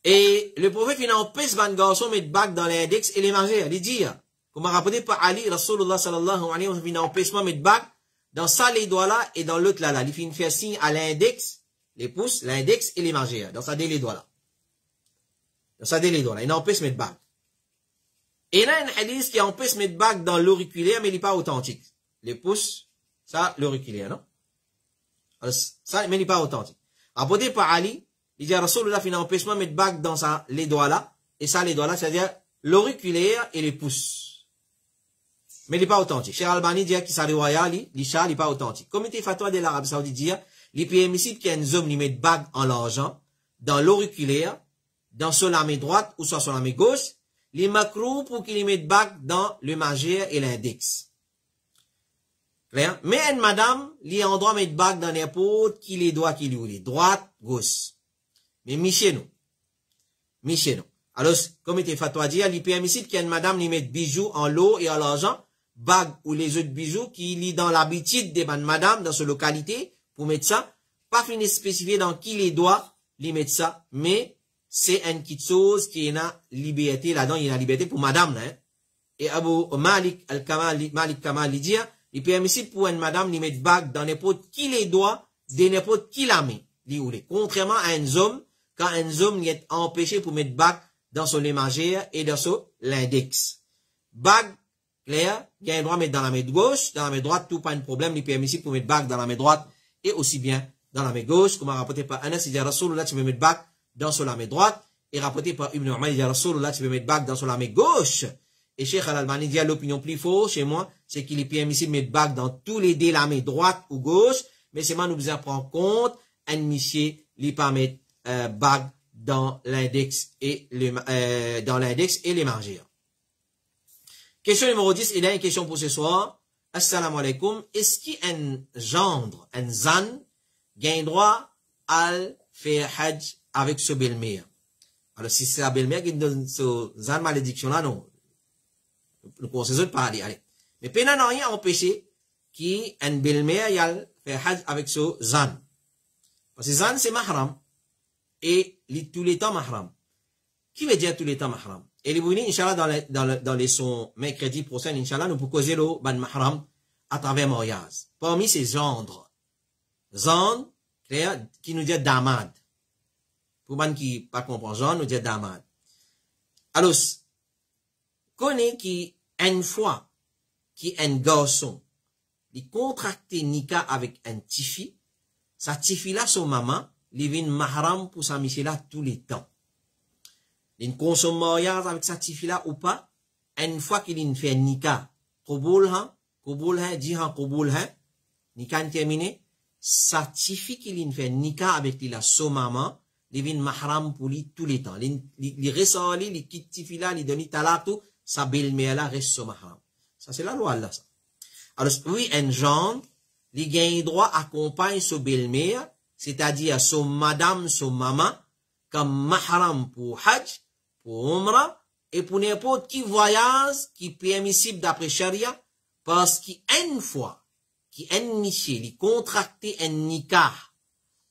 Et le prophète, il empêche un garçon mettre bague dans l'index et les majeurs. Il dit, comme rapporté par Ali, Rasulullah sallallahu alayhi wa sallam, il empêche de mettre bague dans ça les doigts là et dans l'autre là. Il fait une faire signe à l'index, les pouces, l'index et les majeurs. Dans ça des les doigts là. Dans ça des les doigts là. Il empêche de mettre bague. Et il y a un hadith qui empêche de mettre bague dans l'auriculaire, mais il n'est pas authentique. Les pouces, ça, l'auriculaire, non? Alors, ça, mais il n'est pas authentique. Rapporté par Ali, il dit à Rasulullah, il empêche de mettre bague dans ça, les doigts là, et ça, les doigts là, c'est-à-dire l'auriculaire et les pouces. Mais il n'est pas authentique. Cheikh Albani dit qu'il s'est riwaya, l'isha, il n'est pas authentique. Comité fatwa de l'Arabie Saoudite dit, il est permissible qu'il y ait un homme qui mette bague en l'argent, dans l'auriculaire, dans son main droite, ou soit sur la main gauche, les macros pour qu'il mette bague dans le majeur et l'index. Clair? Mais une madame, il a en droit de mettre bague dans n'importe qui les doigts qui lui voulait. Droite, gauche. Mais chez nous. Alors, comme était fatwa dit, il est permissible qu'il y ait une madame qui mette bijoux en l'eau et en l'argent, bague ou les autres bijoux qui lit dans l'habitude des madame dans cette localité pour mettre ça. Pas fini spécifier dans qui les doigts lui mettre ça, mais c'est une petite chose qui est la liberté là-dedans, il y a la liberté pour madame, hein. Et Abu Malik Kamal, il dit, il est permissible pour une madame de mettre bague dans n'importe qui les doigts, de n'importe qui la main, contrairement à un homme, quand un homme est empêché pour mettre bague dans son émagère et dans son l'index. Bague, clair, il y a un droit de mettre dans la main gauche, dans la main droite, tout pas un problème, il est permissible pour mettre bague dans la main droite et aussi bien dans la main gauche, comme a rapporté par Anas, il dit, Rasulullah, tu veux mettre bague dans son main droite, et rapporté par Ibn Umar, il dit, Rasulullah, tu veux mettre bague dans son main gauche. Et Cheikh Al-Albani dit, l'opinion plus forte chez moi, c'est qu'il est permissible de mettre bague dans tous les deux, la main droite ou gauche, mais c'est moi, nous besoin prendre compte, un monsieur, li pas mettre bague dans l'index et les margères. Question numéro 10, il y a une question pour ce soir. Assalamu alaikum. Est-ce qu'un gendre, un zan, gagne droit à faire hajj avec ce belle-mère? Alors, si c'est la belle-mère qui donne ce zan malédiction là, non. Nous conseillons de parler, allez. Mais peine n'a rien empêché qu'un belle-mère y a fait hajj avec ce zan. Parce que zan c'est mahram. Et tous les temps mahram. Qui veut dire tous les temps mahram? Et les bounis, Inch'Allah, dans les sons mercredi prochain, Inch'Allah, nous pouvons causer le ban mahram à travers mariage. Parmi ces gendres, zand, qui nous dit damad. Pour ban qui pas comprend, zand nous dit damad. Alors, connaît qui, une fois, qui un garçon, il contracte nika avec un tifi, sa tifi là, son maman, il vient mahram pour sa michela tous les temps. Il consomme mariage avec sa tifi là ou pas, une fois qu'il fait nika, koboul ha, jihan koboul ha, nika terminé, sa tifi qu'il fait nika avec la son maman, il vient mahram pour lui tous les temps. Il ressort lui, il quitte tifi là, il donne talak tout, sa belle-mère là reste son mahram. Ça c'est la loi là, ça. Alors, oui, un gendre, il gagne droit à accompagner son belle-mère, c'est-à-dire son madame, son maman, comme mahram pour hajj, pour umrah, et pour n'importe qui voyage qui est permissible d'après charia, parce qu'une fois, qu'un monsieur, il contracté un nikah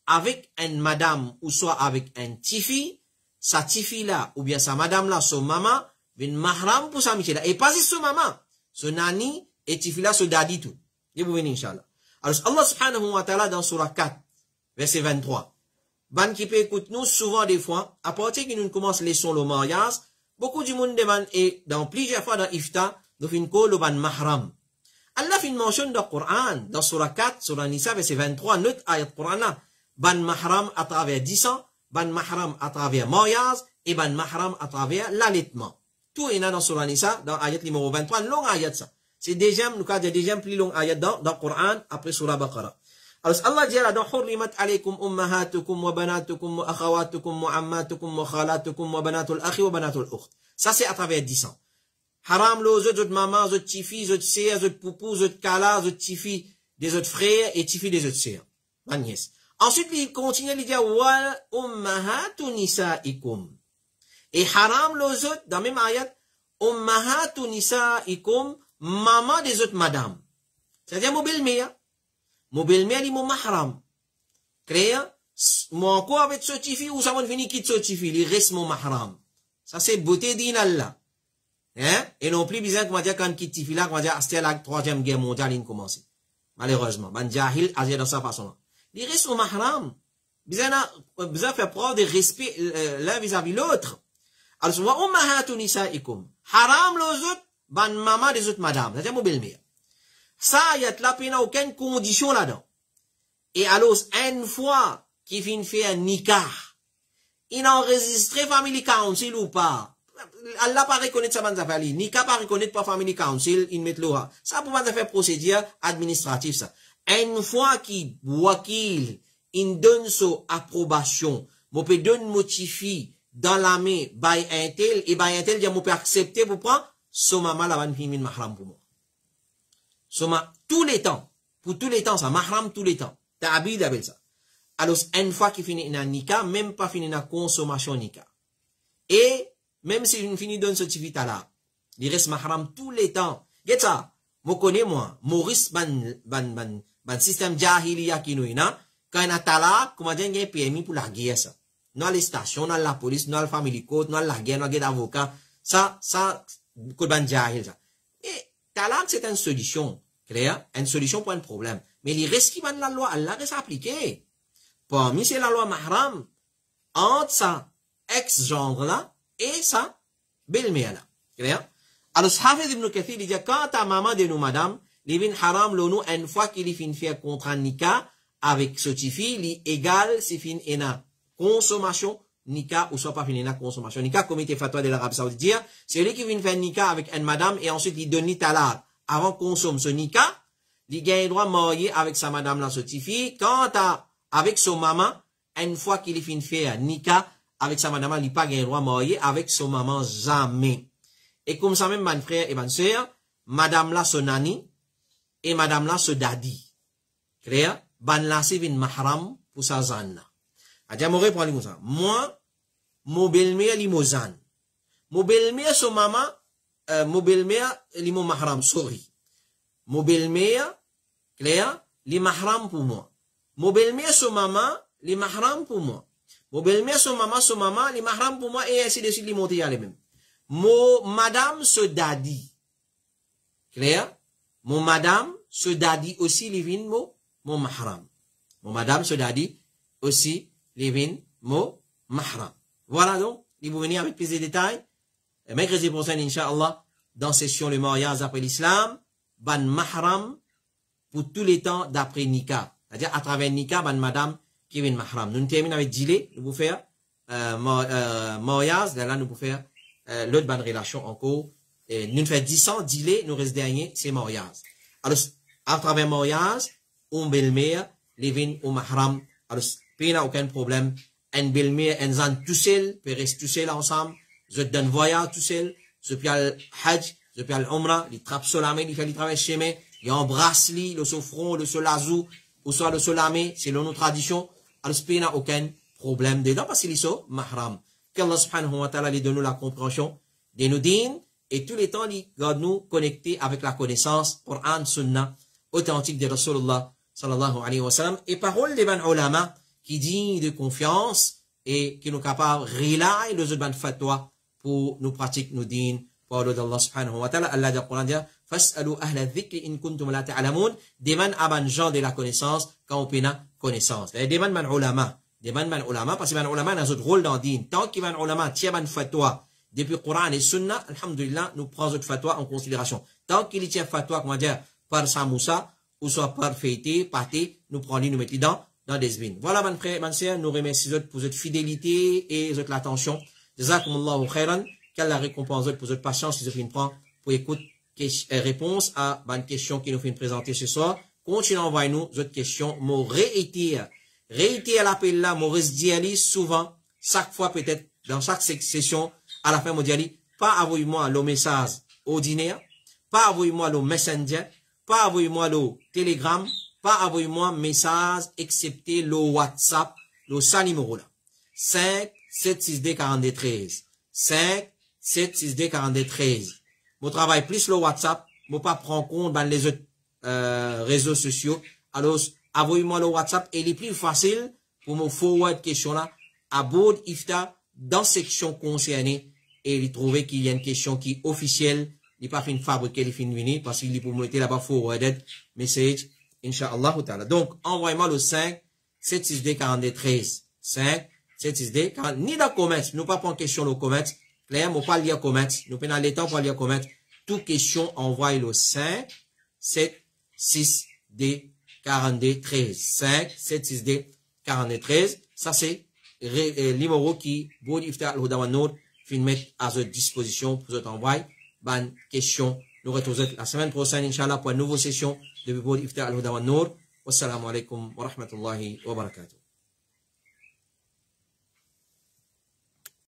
avec une madame, ou soit avec un tifi, sa tifi là, ou bien sa madame là, son maman, vient mahram pour sa monsieur là. Et pas juste son maman, son nani, et tifi là, son daddy tout. Et vous venez, Inch'Allah. Alors, Allah subhanahu wa ta'ala, dans surah 4, verset 23. Ban qui peut écouter nous, souvent des fois, à partir que nous commençons les sons le mariage, beaucoup du monde demande, et dans plusieurs fois dans Ifta, nous finissons call le ban mahram. Allah fait une mention dans le Coran, dans surah 4, surah Nisa, verset 23, notre ayat Coran, ban mahram à travers 10 ans, ban mahram à travers mariage, et ban mahram à travers l'allaitement. Tout est dans surah Nisa, dans ayat numéro 23, long ayat ça. C'est deuxième, nous cas de deuxième plus long ayat dans le Coran, après surah Baqarah. Alors, Allah dit là, dans Hurrimat alaykum ummahatukum wa banatukum wa akhawatukum wa ammatukum wa khalatukum wa banatul akhi wa banatul ukht. Ça, c'est à travers 10 ans. Haram, les autres mamans, les autres tifi, les autres sœurs, les autres poupous, les autres kalas, les autres tifi, des autres frères et tifi des autres sœurs. Ma nièce. Ensuite, il continue, il dit, wa ummahatu nisaikum. Et haram, les autres, dans même ayat, ummahatu nisaikum, maman des autres madame. C'est-à-dire, mon belle-mère. Mon belle-mère, il est mon mahram. Créa, moi encore avec ce tifi, ou ça va venir quitter ce tifi, il reste mon mahram. Ça, c'est beauté d'Inallah. Hein? Et non plus besoin qu'on va dire quand quitte tifi là, qu'on va dire, c'était la troisième guerre mondiale, il commence. Malheureusement. Ban jahil, agir dans sa façon-là. Il reste mon mahram. Besoin faire preuve de respect, l'un vis-à-vis l'autre. Alors, wa ummahatu nisaikum. Haram les autres, ban maman des autres madame. C'est-à-dire mon belle-mère. Ça, il y a là, il n'y a aucune condition là-dedans. Et alors, une fois qu'il finit faire un nikah, il a enregistré Family Council ou pas. Allah pas reconnaître ça, banza faire nikah pas reconnaître pas Family Council, il met le ha. Ça pour banza faire procédure administrative, ça. Une fois qu'il wakil, il donne son approbation, mon peut donner motifi dans la main, by un tel, et by un tel, il peut accepter pour prendre, son maman la van fimin mahram pour moi. Soma, tous les temps, pour tous les temps, ça, mahram tous les temps. Ta'abid appelle ça. Alors, une fois qu'il finit un nika, même pas fini une consommation nika. Et, même si une finit d'un certificat là, il reste mahram tous les temps. Get ça? Moi connais moi, Maurice ban système jahiliya qui nous na, quand il a talak, comment dire, il y a permis pour la guerre ça. Dans les stations, dans la police, dans la family court, dans la guerre, dans les avocats, ça, ban jahil ça. Et, talak, c'est une solution. Claire, une solution pour un problème. Mais les restes qui van la loi, Allah reste appliqué. Parmi c'est la loi mahram, entre sa ex-gendre-là, et sa belle-mère là. Claire? Alors, Hafez ibn Kathir, il dit, quand ta maman de nous, madame, les vins haram, l'onu, une fois qu'il finit faire contrat nika, avec ce tifi, il égal, c'est fin ena consommation, nika, ou soit pas fin ena consommation. Nika, comité fatwa de l'Arabie Saoudite, c'est lui qui vient faire nika avec une madame, et ensuite il donne ni talak. Avant qu'on consomme ce nika, il gagne droit marié avec sa madame la sotifi. Quant à, avec son maman, une fois qu'il finit faire nika avec sa madame, il pas gain droit marier avec son maman jamais. Et comme ça même, mon frère et ma soeur, madame là son nani, et madame là son daddy. Clair? Ban là c'est une mahram pour sa zanna. Adja m'aurait pour aller comme ça. Moi, mon belle-mère li mo zan. Mon belle-mère son maman, mon belle-mère li mon mahram, sorry. Mon belle-mère, clair, li mahram pour moi. Mon belle-mère son maman, li mahram pour moi. Mon belle-mère son maman, li mahram pour moi, et ainsi de suite, li monte à les mêmes. Mon madame ce daddy. Clair? Mon madame ce daddy aussi, li vin mon mahram. Mon madame ce daddy aussi, li vin mon mahram. Voilà donc, il vous venir avec plus de détails. Mercredi prochain, Inch'Allah, dans session le mariage après l'islam, ban mahram pour tous les temps d'après Nika. C'est-à-dire à travers Nika, ban madame qui vient mahram. Nous terminons avec dîner, nous pouvons faire mariage, là nous pouvons faire l'autre bonne relation encore. Nous faisons 10 ans, dîner, nous reste dernier, c'est mariage. Alors, à travers mariage, on belle-mère, les vins au mahram. Alors, il n'y a aucun problème. Un belle-mère, un zan tout seul, peut rester tout seul ensemble. Je donne voyage tout seul. Je peux aller hajj, je peux aller umrah, il trappe sur la main, il fait le travail chez moi. Il embrasse lui, le front, le solazou, ou soit le solamé, c'est nos traditions. Alors, il n'y a aucun problème dedans parce qu'il est mahram. Qu'Allah subhanahu wa ta'ala lui donne la compréhension de nos dînes et tous les temps, il garde nous connecter avec la connaissance, Coran, Sunnah, authentique de Rasulullah, sallallahu alayhi wa sallam, et parole des ban ulama, qui dit de confiance et qui nous capable de relayer les autres fatwa pour nous pratiquer nos dînes. Parole d'Allah subhanahu wa ta'ala, Allah dit au Coran, fas'alu ahla dhikri in kuntum la ta'lamun, demande à ban gens de la connaissance quand on peut connaissance. Demande ban ulama, parce que ban ulama a un autre rôle dans le dîne. Tant qu'il ban ulama tient ban fatwa depuis Coran et Sunna, alhamdulillah, nous prenons notre fatwa en considération. Tant qu'il tient fatwa, comment dire, par Samoussa, ou soit par Fêté, Pâté, nous prenons, nous mettons dans des zbines. Voilà, mon frère, mon sœur, nous remercions pour votre fidélité et votre attention. Jazakumullahu khairan, qu'Allah récompense pour votre patience, si vous faites prendre pour écouter réponse à une question qui nous fait présenter ce soir. Continuez à envoyer nous votre question. Moi, réitère l'appel là, moi, reste souvent, chaque fois peut-être, dans chaque session, à la fin, moi, pas envoyez-moi le message ordinaire, pas envoyez-moi le messenger, pas envoyez-moi le telegram, pas envoyez-moi message, excepté le WhatsApp, le ça numéro là. 5 762 42 13. 5 762 42 13. Mon travail plus le WhatsApp, moi pas prendre compte dans les autres réseaux sociaux. Alors, envoyez-moi le WhatsApp et il est plus facile pour me forward question là à Board Iftar dans section concernée et il trouver qu'il y a une question qui est officielle, il n'est pas fin fabriquer, il est fin venir parce qu'il est pour mettre là-bas forwarded message, Inch'Allah ta'ala. Donc, envoyez-moi le 5 762 42 13. 5 762 40. Ni dans comment, nous pas prendre question le comment. Claire, nous pas lire comment. Nous prenons le temps pour lire comment. Toute question, envoyez le 5 7 6 D 42 13. 5 7 6 D 42 13. Ça c'est le numéro qui Board Iftar al-Huda wa Nour fin mettre à votre disposition pour votre envoi. Bonne question. Nous retrouvons la semaine prochaine, Inch'Allah, pour une nouvelle session de Board Iftar al-Huda wa Nour. Wassalamu alaikum wa rahmatullahi wa barakatuh.